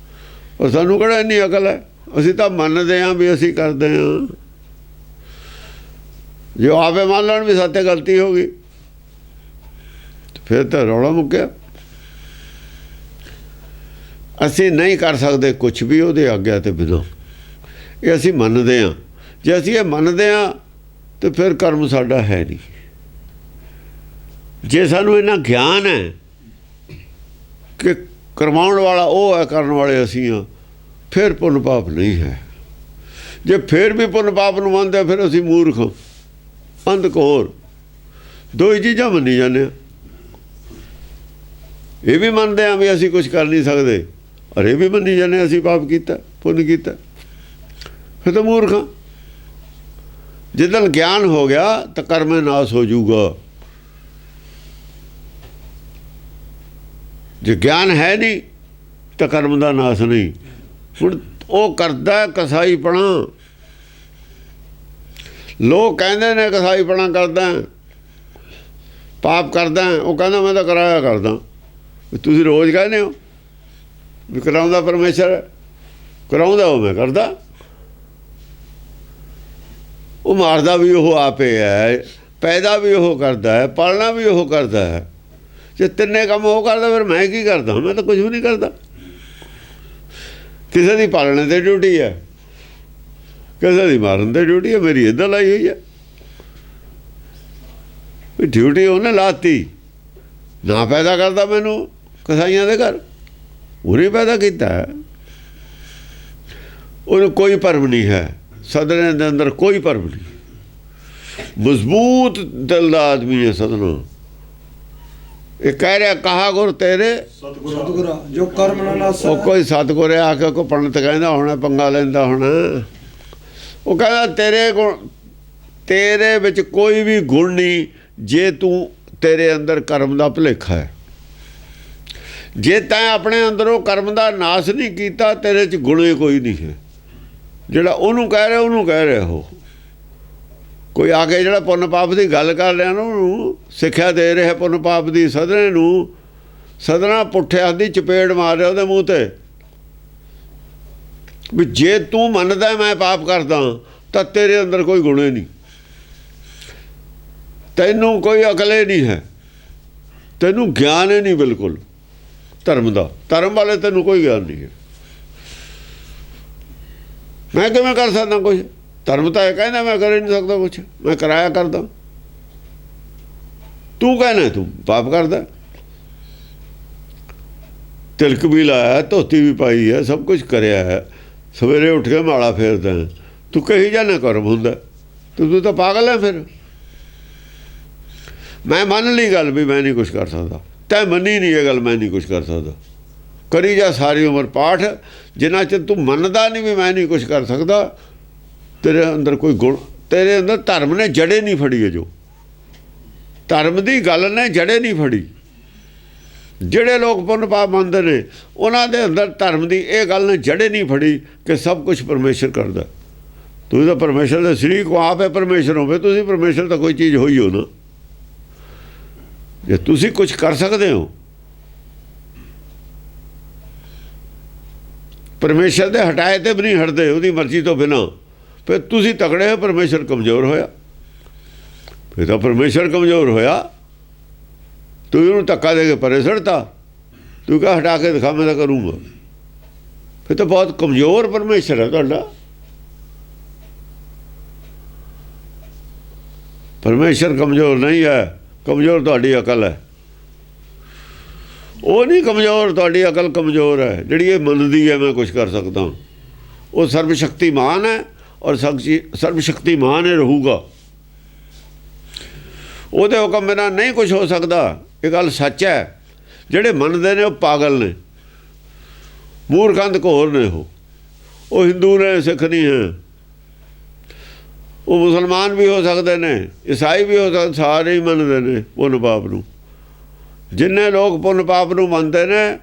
ਔਰ ਸਾਨੂੰ ਕਿਹੜਾ ਇੰਨੀ ਅਕਲ ਹੈ? ਅਸੀਂ ਤਾਂ ਮੰਨਦੇ ਹਾਂ ਵੀ ਅਸੀਂ ਕਰਦੇ ਹਾਂ। ਜੇ ਆਪੇ ਮੰਨ ਲੈਣ ਵੀ ਸਾਤੇ ਗਲਤੀ ਹੋ ਗਈ, ਫਿਰ ਤਾਂ ਰੌਲਾ ਮੁੱਕਿਆ। ਅਸੀਂ ਨਹੀਂ ਕਰ ਸਕਦੇ ਕੁਛ ਵੀ ਉਹਦੇ ਆਗਿਆ ਤੇ ਬਿਨਾਂ। ਇਹ ਅਸੀਂ ਮੰਨਦੇ ਹਾਂ। ਜੇ ਅਸੀਂ ਇਹ ਮੰਨਦੇ ਹਾਂ ਤਾਂ ਫਿਰ ਕਰਮ ਸਾਡਾ ਹੈ ਨਹੀਂ। ਜੇ ਸਾਨੂੰ ਇੰਨਾ ਗਿਆਨ ਹੈ ਕਿ ਕਰਵਾਉਣ ਵਾਲਾ ਉਹ ਹੈ, ਕਰਨ ਵਾਲੇ ਅਸੀਂ ਹਾਂ, ਫਿਰ ਪੁੰਨ ਪਾਪ ਨਹੀਂ ਹੈ। ਜੇ ਫਿਰ ਵੀ ਪੁੰਨ ਪਾਪ ਨੂੰ ਮੰਨਦੇ ਫਿਰ ਅਸੀਂ ਮੂਰਖ, ਅੰਧਕੋਰ, ਦੋ ਹੀ ਚੀਜ਼ਾਂ ਮੰਨੀ ਜਾਂਦੇ ਹਾਂ। ਇਹ ਵੀ ਮੰਨਦੇ ਹਾਂ ਵੀ ਅਸੀਂ ਕੁਛ ਕਰ ਨਹੀਂ ਸਕਦੇ, ਔਰ ਇਹ ਵੀ ਮੰਨੀ ਜਾਂਦੇ ਅਸੀਂ ਪਾਪ ਕੀਤਾ, ਪੁੰਨ ਕੀਤਾ, ਫਿਰ ਤਾਂ ਮੂਰਖ ਹਾਂ। ਜਿੱਦਣ ਗਿਆਨ ਹੋ ਗਿਆ ਤਾਂ ਕਰਮੇ ਨਾਸ ਹੋ ਜਾਊਗਾ। ਜੇ ਗਿਆਨ ਹੈ ਨਹੀਂ ਤਾਂ ਕਰਮ ਦਾ ਨਾਸ ਨਹੀਂ। ਹੁਣ ਉਹ ਕਰਦਾ ਕਸਾਈਪਣਾ। ਲੋਕ ਕਹਿੰਦੇ ਨੇ ਕਸਾਈਪਣਾ ਕਰਦਾ, ਪਾਪ ਕਰਦਾ। ਉਹ ਕਹਿੰਦਾ ਮੈਂ ਤਾਂ ਕਰਾਇਆ ਕਰਦਾ। ਤੁਸੀਂ ਰੋਜ਼ ਕਹਿੰਦੇ ਹੋ ਵੀ ਕਰਾਉਂਦਾ ਪਰਮੇਸ਼ਰ, ਕਰਾਉਂਦਾ ਉਹ ਮੈਂ ਕਰਦਾ। ਉਹ ਮਾਰਦਾ ਵੀ ਉਹ ਆਪੇ ਹੈ, ਪੈਦਾ ਵੀ ਉਹ ਕਰਦਾ ਹੈ, ਪਾਲਣਾ ਵੀ ਉਹ ਕਰਦਾ ਹੈ। ਜੇ ਤਿੰਨੇ ਕੰਮ ਉਹ ਕਰਦਾ ਫਿਰ ਮੈਂ ਕੀ ਕਰਦਾ? ਮੈਂ ਤਾਂ ਕੁਝ ਵੀ ਨਹੀਂ ਕਰਦਾ। ਕਿਸੇ ਦੀ ਪਾਲਣੇ ਦੀ ਡਿਊਟੀ ਹੈ, ਕਿਸੇ ਦੀ ਮਾਰਨ ਦੀ ਡਿਊਟੀ ਹੈ। ਮੇਰੀ ਇੱਦਾਂ ਲਾਈ ਹੋਈ ਹੈ ਵੀ ਡਿਊਟੀ ਉਹਨੇ ਲਾਤੀ। ਨਾ ਪੈਦਾ ਕਰਦਾ ਮੈਨੂੰ ਕਸਾਈਆਂ ਦੇ ਘਰ, ਉਹਨੇ ਪੈਦਾ ਕੀਤਾ ਹੈ। ਉਹਨੂੰ ਕੋਈ ਭਰਮ ਨਹੀਂ ਹੈ, ਸਦਨੇ ਦੇ ਅੰਦਰ ਕੋਈ ਭਰਮ ਨਹੀਂ। ਮਜ਼ਬੂਤ ਦਿਲ ਦਾ ਆਦਮੀ ਹੈ ਸਦਨਾ। ਇਹ ਕਹਿ ਰਿਹਾ ਕਹਾ ਗੁਰ ਤੇਰੇ ਸਤਿਗੁਰਾ ਜੋ ਕਰਮ ਨਾ ਨਾਸੈ। ਉਹ ਕੋਈ ਸਤਿਗੁਰ ਆ ਕੇ ਕੋਈ ਪੰਡਤ ਕਹਿੰਦਾ ਹੋਣਾ, ਪੰਗਾ ਲੈਂਦਾ ਹੋਣਾ। ਉਹ ਕਹਿੰਦਾ ਤੇਰੇ ਗੁਣ, ਤੇਰੇ ਵਿੱਚ ਕੋਈ ਵੀ ਗੁਣ ਨਹੀਂ ਜੇ ਤੂੰ, ਤੇਰੇ ਅੰਦਰ ਕਰਮ ਦਾ ਭੁਲੇਖਾ ਹੈ। ਜੇ ਤੈਂ ਆਪਣੇ ਅੰਦਰੋਂ ਕਰਮ ਦਾ ਨਾਸ ਨਹੀਂ ਕੀਤਾ, ਤੇਰੇ 'ਚ ਗੁਣ ਹੀ ਕੋਈ ਨਹੀਂ ਹੈ। ਜਿਹੜਾ ਉਹਨੂੰ ਕਹਿ ਰਿਹਾ ਉਹਨੂੰ ਕਹਿ ਰਿਹਾ। ਉਹ ਕੋਈ ਆ ਕੇ ਜਿਹੜਾ ਪੁੰਨ ਪਾਪ ਦੀ ਗੱਲ ਕਰ ਰਿਹਾ ਨਾ, ਉਹਨੂੰ ਸਿੱਖਿਆ ਦੇ ਰਿਹਾ ਪੁੰਨ ਪਾਪ ਦੀ। ਸਦਨੇ ਨੂੰ, ਸਦਨਾ ਪੁੱਠਿਆਂ ਦੀ ਚਪੇੜ ਮਾਰ ਰਿਹਾ ਉਹਦੇ ਮੂੰਹ ਤੇ ਵੀ ਜੇ ਤੂੰ ਮੰਨਦਾ ਮੈਂ ਪਾਪ ਕਰਦਾ ਤਾਂ ਤੇਰੇ ਅੰਦਰ ਕੋਈ ਗੁਣ ਹੀ ਨਹੀਂ, ਤੈਨੂੰ ਕੋਈ ਅਕਲ ਹੀ ਨਹੀਂ ਹੈ, ਤੈਨੂੰ ਗਿਆਨ ਹੀ ਨਹੀਂ ਬਿਲਕੁਲ ਧਰਮ ਦਾ। ਧਰਮ ਵਾਲੇ ਤੈਨੂੰ ਕੋਈ ਗਿਆਨ ਨਹੀਂ ਹੈ। ਮੈਂ ਕਿਵੇਂ ਕਰ ਸਕਦਾ ਕੁਛ? ਧਰਮ ਤਾਂ ਇਹ ਕਹਿੰਦਾ ਮੈਂ ਕਰ ਹੀ ਨਹੀਂ ਸਕਦਾ ਕੁਛ, ਮੈਂ ਕਰਾਇਆ ਕਰਦਾ। ਤੂੰ ਕਹਿਣਾ ਤੂੰ ਪਾਪ ਕਰਦਾ। ਤਿਲਕ ਵੀ ਲਾਇਆ, ਧੋਤੀ ਵੀ ਪਾਈ ਹੈ, ਸਭ ਕੁਝ ਕਰਿਆ ਹੈ, ਸਵੇਰੇ ਉੱਠ ਕੇ ਮਾਲਾ ਫੇਰਦਾ। ਤੂੰ ਕਹੀ ਜਾਣਾ ਕਰਮ ਹੁੰਦਾ, ਤੂੰ ਤਾਂ ਪਾਗਲ ਹੈ। ਫਿਰ ਮੈਂ ਮੰਨ ਲਈ ਗੱਲ ਵੀ ਮੈਂ ਨਹੀਂ ਕੁਛ ਕਰ ਸਕਦਾ, ਤੈਂ ਮੰਨੀ ਨਹੀਂ ਇਹ ਗੱਲ ਮੈਂ ਨਹੀਂ ਕੁਛ ਕਰ ਸਕਦਾ। ਕਰੀ ਜਾ ਸਾਰੀ ਉਮਰ ਪਾਠ, ਜਿੰਨਾ ਚਿਰ ਤੂੰ ਮੰਨਦਾ ਨਹੀਂ ਵੀ ਮੈਂ ਨਹੀਂ ਕੁਛ ਕਰ ਸਕਦਾ, ਤੇਰੇ ਅੰਦਰ ਕੋਈ ਗੁਣ, ਤੇਰੇ ਅੰਦਰ ਧਰਮ ਨੇ ਜੜੇ ਨਹੀਂ ਫੜੀ ਹੈ। ਜੋ ਧਰਮ ਦੀ ਗੱਲ ਨੇ ਜੜੇ ਨਹੀਂ ਫੜੀ। ਜਿਹੜੇ ਲੋਕ ਪੁੰਨ ਪਾਪ ਮੰਨਦੇ ਨੇ ਉਹਨਾਂ ਦੇ ਅੰਦਰ ਧਰਮ ਦੀ ਇਹ ਗੱਲ ਨੇ ਜੜੇ ਨਹੀਂ ਫੜੀ ਕਿ ਸਭ ਕੁਝ ਪਰਮੇਸ਼ਰ ਕਰਦਾ। ਤੁਸੀਂ ਤਾਂ ਪਰਮੇਸ਼ਰ ਦੇ ਸ਼ਰੀਕ ਹੋ, ਆਪ ਹੈ ਪਰਮੇਸ਼ਰ ਹੋਵੇ, ਤੁਸੀਂ ਪਰਮੇਸ਼ਰ ਤਾਂ ਕੋਈ ਚੀਜ਼ ਹੋਈ ਹੋ ਨਾ। ਜੇ ਤੁਸੀਂ ਕੁਝ ਕਰ ਸਕਦੇ ਹੋ ਪਰਮੇਸ਼ਰ ਦੇ ਹਟਾਏ ਤੇ ਵੀ ਨਹੀਂ ਹਟਦੇ ਉਹਦੀ ਮਰਜ਼ੀ ਤੋਂ ਬਿਨਾਂ, ਫਿਰ ਤੁਸੀਂ ਤਕੜੇ ਹੋ, ਪਰਮੇਸ਼ਰ ਕਮਜ਼ੋਰ ਹੋਇਆ। ਫਿਰ ਤਾਂ ਪਰਮੇਸ਼ਰ ਕਮਜ਼ੋਰ ਹੋਇਆ, ਤੂੰ ਉਹਨੂੰ ਧੱਕਾ ਦੇ ਕੇ ਪਰੇ ਸੜਤਾ, ਤੂੰ ਕਹ ਹਟਾ ਕੇ ਦਿਖਾ ਮੈਂ ਤਾਂ ਕਰੂੰਗਾ। ਫਿਰ ਤਾਂ ਬਹੁਤ ਕਮਜ਼ੋਰ ਪਰਮੇਸ਼ਰ ਹੈ ਤੁਹਾਡਾ। ਪਰਮੇਸ਼ਰ ਕਮਜ਼ੋਰ ਨਹੀਂ ਹੈ, ਕਮਜ਼ੋਰ ਤੁਹਾਡੀ ਅਕਲ ਹੈ। ਉਹ ਨਹੀਂ ਕਮਜ਼ੋਰ, ਤੁਹਾਡੀ ਅਕਲ ਕਮਜ਼ੋਰ ਹੈ ਜਿਹੜੀ ਇਹ ਮੰਨਦੀ ਹੈ ਮੈਂ ਕੁਝ ਕਰ ਸਕਦਾ। ਉਹ ਸਰਬ ਸ਼ਕਤੀਮਾਨ ਹੈ ਔਰ ਸਰਬ ਸ਼ਕਤੀਮਾਨ ਹੀ ਰਹੂਗਾ। ਉਹਦੇ ਹੁਕਮ ਬਿਨਾਂ ਨਹੀਂ ਕੁਝ ਹੋ ਸਕਦਾ। ਇਹ ਗੱਲ ਸੱਚ ਹੈ। ਜਿਹੜੇ ਮੰਨਦੇ ਨੇ ਉਹ ਪਾਗਲ ਨੇ, ਮੂਰਖੰਦ ਘੋਰ ਨੇ। ਉਹ ਹਿੰਦੂ ਨੇ, ਸਿੱਖ ਨਹੀਂ ਹੈ। ਉਹ ਮੁਸਲਮਾਨ ਵੀ ਹੋ ਸਕਦੇ ਨੇ, ਈਸਾਈ ਵੀ ਹੋ ਸਕਦੇ, ਸਾਰੇ ਹੀ ਮੰਨਦੇ ਨੇ ਪੁੰਨ ਪਾਪ ਨੂੰ। ਜਿੰਨੇ ਲੋਕ ਪੁੰਨ ਪਾਪ ਨੂੰ ਮੰਨਦੇ ਨੇ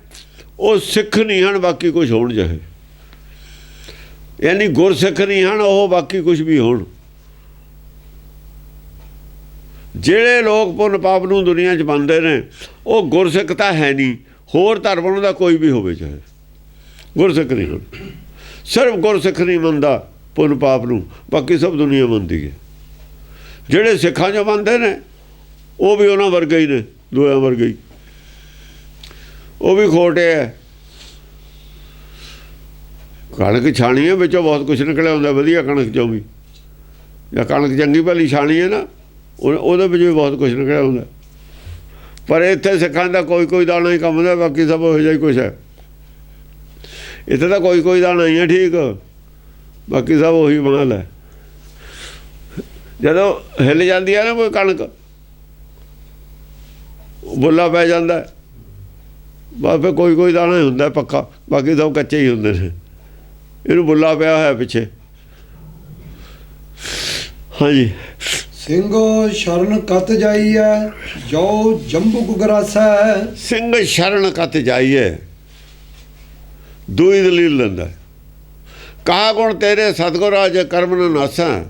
ਉਹ ਸਿੱਖ ਨਹੀਂ ਹਨ, ਬਾਕੀ ਕੁਝ ਹੋਣ ਚਾਹੇ, ਯਾਨੀ ਗੁਰਸਿੱਖ ਨਹੀਂ ਹਨ ਉਹ, ਬਾਕੀ ਕੁਝ ਵੀ ਹੋਣ। ਜਿਹੜੇ ਲੋਕ ਪੁੰਨ ਪਾਪ ਨੂੰ ਦੁਨੀਆ 'ਚ ਮੰਨਦੇ ਨੇ ਉਹ ਗੁਰਸਿੱਖ ਤਾਂ ਹੈ ਨਹੀਂ। ਹੋਰ ਧਰਮ ਦਾ ਕੋਈ ਵੀ ਹੋਵੇ ਚਾਹੇ, ਗੁਰਸਿੱਖ ਨਹੀਂ ਹਨ। ਸਿਰਫ ਗੁਰਸਿੱਖ ਨਹੀਂ ਮੰਨਦਾ ਪੁੰਨ ਪਾਪ ਨੂੰ, ਬਾਕੀ ਸਭ ਦੁਨੀਆ ਮੰਨਦੀ ਹੈ। ਜਿਹੜੇ ਸਿੱਖਾਂ 'ਚੋਂ ਮੰਨਦੇ ਨੇ ਉਹ ਵੀ ਉਹਨਾਂ ਵਰਗੇ ਹੀ ਨੇ, ਦੋਆਂ ਵਰਗੇ ਹੀ। ਉਹ ਵੀ ਖੋਟੇ ਹੈ। ਕਣਕ ਛਾਣੀ ਹੈ, ਵਿੱਚੋਂ ਬਹੁਤ ਕੁਛ ਨਿਕਲਿਆ ਹੁੰਦਾ ਵਧੀਆ ਕਣਕ 'ਚੋਂ ਵੀ। ਜਾਂ ਕਣਕ ਚੰਗੀ ਭਲੀ ਛਾਣੀ ਹੈ ਨਾ, ਉਹਦੇ ਵਿੱਚ ਵੀ ਬਹੁਤ ਕੁਛ ਨਿਕਲਿਆ ਹੁੰਦਾ। ਪਰ ਇੱਥੇ ਸਿੱਖਾਂ ਦਾ ਕੋਈ ਦਾਣਾ ਹੀ ਕੰਮ ਦਾ, ਬਾਕੀ ਸਭ ਉਹੋ ਜਿਹਾ ਹੀ ਕੁਛ ਹੈ। ਇੱਥੇ ਤਾਂ ਕੋਈ ਦਾਣਾ ਹੀ ਹੈ ਠੀਕ, ਬਾਕੀ ਸਭ ਉਹੀ ਮਾਲ ਹੈ। ਜਦੋਂ ਹਿੱਲ ਜਾਂਦੀ ਹੈ ਨਾ ਕੋਈ ਕਣਕ, ਬੁੱਲਾ ਪੈ ਜਾਂਦਾ, ਬਸ ਫਿਰ ਕੋਈ ਦਾਣਾ ਹੀ ਹੁੰਦਾ ਪੱਕਾ, ਬਾਕੀ ਸਭ ਕੱਚੇ ਹੀ ਹੁੰਦੇ ਨੇ। ਇਹਨੂੰ ਬੁੱਲਾ ਪਿਆ ਹੋਇਆ ਪਿੱਛੇ। ਹਾਂਜੀ। ਸਿੰਘੋ ਸ਼ਰਨ ਕਤ ਜਾਈਐ ਜੋ ਜੰਬੁਕ ਗਰਾਸੈ। ਸਿੰਘ ਸ਼ਰਨ ਕਤ ਜਾਈਏ, ਦੂਈ ਦਲੀਲ ਲੈਂਦਾ। ਕਹਾ ਗੁਣ ਤੇਰੇ ਸਤਿਗੁਰਾਂ ਜੇ ਕਰਮ ਨਾ ਨਾਸਾਂ।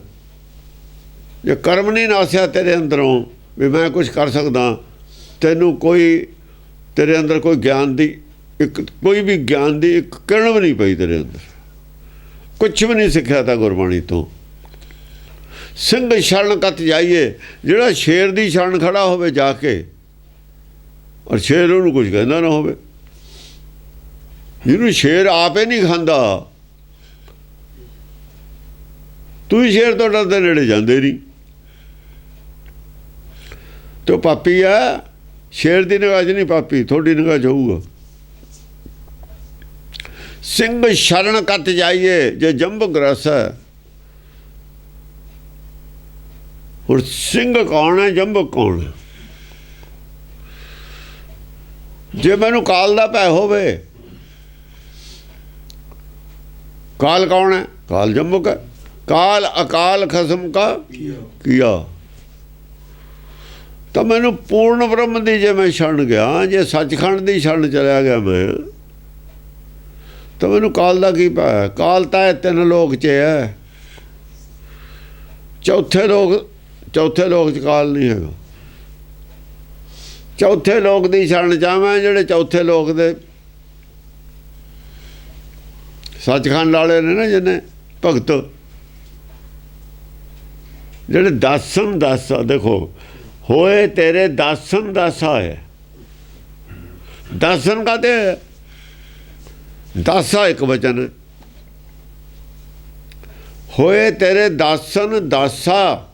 ਜੇ ਕਰਮ ਨਹੀਂ ਨਾਸਿਆ ਤੇਰੇ ਅੰਦਰੋਂ ਵੀ ਮੈਂ ਕੁਝ ਕਰ ਸਕਦਾ, ਤੈਨੂੰ ਕੋਈ ਤੇਰੇ ਅੰਦਰ ਕੋਈ ਗਿਆਨ ਦੀ ਕੋਈ ਵੀ ਗਿਆਨ ਦੀ ਇੱਕ ਕਿਰਨ ਵੀ ਨਹੀਂ ਪਈ ਤੇਰੇ ਅੰਦਰ, ਕੁਛ ਵੀ ਨਹੀਂ ਸਿੱਖਿਆ ਤਾਂ ਗੁਰਬਾਣੀ ਤੋਂ। ਸਿੰਘ ਸ਼ਰਨ ਕਤ ਜਾਈਏ, ਜਿਹੜਾ ਸ਼ੇਰ ਦੀ ਸ਼ਰਨ ਖੜਾ ਹੋਵੇ ਜਾ ਕੇ, ਔਰ ਸ਼ੇਰ ਉਹਨੂੰ ਕੁਝ ਕਹਿੰਦਾ ਨਾ ਹੋਵੇ, ਜਿਹਨੂੰ ਸ਼ੇਰ ਆਪੇ ਨਹੀਂ ਖਾਂਦਾ। ਤੂੰ ਸ਼ੇਰ ਤੋਂ ਡਰਦੇ ਨੇੜੇ ਜਾਂਦੇ ਨਹੀਂ, ਤੇ ਉਹ ਪਾਪੀ ਆ। ਸ਼ੇਰ ਦੀ ਨਿਗਾਹ 'ਚ ਨਹੀਂ ਪਾਪੀ, ਤੁਹਾਡੀ ਨਿਗਾਹ 'ਚ ਹੋਊਗਾ। ਸਿੰਘ ਸ਼ਰਨ ਕਤ ਜਾਈਏ ਜੇ ਜੰਬੁਕ ਰਸ ਹੈ। ਹੁਣ ਸਿੰਘ ਕੌਣ ਹੈ, ਜੰਬੁਕ ਕੌਣ ਹੈ? ਜੇ ਮੈਨੂੰ ਕਾਲ ਦਾ ਭੈ ਹੋਵੇ, ਕਾਲ ਕੌਣ ਹੈ? ਕਾਲ ਜੰਬੁਕ ਹੈ। ਕਾਲ ਅਕਾਲ ਖਸਮ ਕਾ ਕੀਆ। ਤਾਂ ਮੈਨੂੰ ਪੂਰਨ ਬ੍ਰਹਮ ਦੀ ਜੇ ਮੈਂ ਸ਼ਰਨ ਗਿਆ, ਜੇ ਸੱਚਖੰਡ ਦੀ ਸ਼ਰਨ ਚਲਿਆ ਗਿਆ ਮੈਂ, ਤਾਂ ਮੈਨੂੰ ਕਾਲ ਦਾ ਕੀ ਭੈ? ਕਾਲ ਤਾਂ 3 ਲੋਕ 'ਚ ਹੈ, ਚੌਥੇ ਲੋਕ 'ਚ ਕਾਲ ਨਹੀਂ ਹੈਗਾ। ਚੌਥੇ ਲੋਕ ਦੀ ਸ਼ਰਨ ਚਾਹਾਂ, ਜਿਹੜੇ ਚੌਥੇ ਲੋਕ ਦੇ ਸੱਚਖੰਡ ਵਾਲੇ ਨੇ ਨਾ, ਜਿਹਨੇ ਭਗਤ, ਜਿਹੜੇ ਦਾਸਨ ਦਾਸਾ, ਦੇਖੋ ਹੋਏ ਤੇਰੇ ਦਾਸਨ ਦਾਸਾ ਹੈ। ਦਾਸਨ ਕਾਹਤੇ? ਦਾਸਾ ਇੱਕ ਵਚਨ, ਹੋਏ ਤੇਰੇ ਦਾਸਨ ਦਾਸਾ।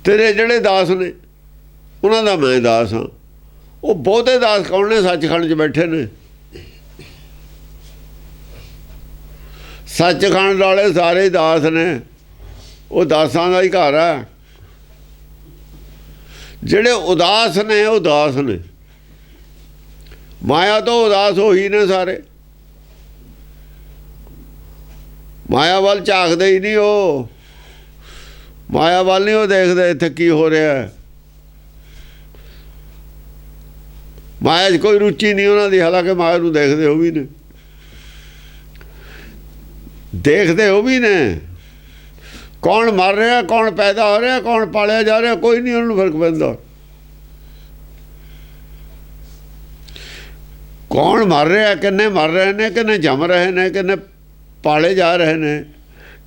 ਤੇਰੇ ਜਿਹੜੇ ਦਾਸ ਨੇ ਉਹਨਾਂ ਦਾ ਮੈਂ ਦਾਸ ਹਾਂ। ਉਹ ਬਹੁਤੇ ਦਾਸ ਕੌਣ ਨੇ? ਸੱਚਖੰਡ 'ਚ ਬੈਠੇ ਨੇ। ਸੱਚਖੰਡ ਵਾਲੇ ਸਾਰੇ ਦਾਸ ਨੇ, ਉਹ ਦਾਸਾਂ ਦਾ ਹੀ ਘਰ ਹੈ। ਜਿਹੜੇ ਉਦਾਸ ਨੇ ਉਹ ਉਦਾਸ ਨੇ, ਮਾਇਆ ਤੋਂ ਉਦਾਸ ਉਹੀ ਨੇ ਸਾਰੇ। ਮਾਇਆ ਵੱਲ ਝਾਕਦੇ ਹੀ ਨਹੀਂ, ਉਹ ਮਾਇਆ ਵੱਲ ਨਹੀਂ ਉਹ ਦੇਖਦੇ ਇੱਥੇ ਕੀ ਹੋ ਰਿਹਾ ਹੈ। ਮਾਇਆ 'ਚ ਕੋਈ ਰੁਚੀ ਨਹੀਂ ਉਹਨਾਂ ਦੀ, ਹਾਲਾਂਕਿ ਮਾਇਆ ਨੂੰ ਦੇਖਦੇ ਉਹ ਵੀ ਨੇ, ਦੇਖਦੇ ਉਹ ਵੀ ਨੇ। ਕੌਣ ਮਰ ਰਿਹਾ, ਕੌਣ ਪੈਦਾ ਹੋ ਰਿਹਾ, ਕੌਣ ਪਾਲਿਆ ਜਾ ਰਿਹਾ, ਕੋਈ ਨਹੀਂ ਉਹਨੂੰ ਫਰਕ ਪੈਂਦਾ। ਕੌਣ ਮਰ ਰਿਹਾ, ਕਿੰਨੇ ਮਰ ਰਹੇ ਨੇ, ਕਿੰਨੇ ਜੰਮ ਰਹੇ ਨੇ, ਕਿੰਨੇ ਪਾਲੇ ਜਾ ਰਹੇ ਨੇ,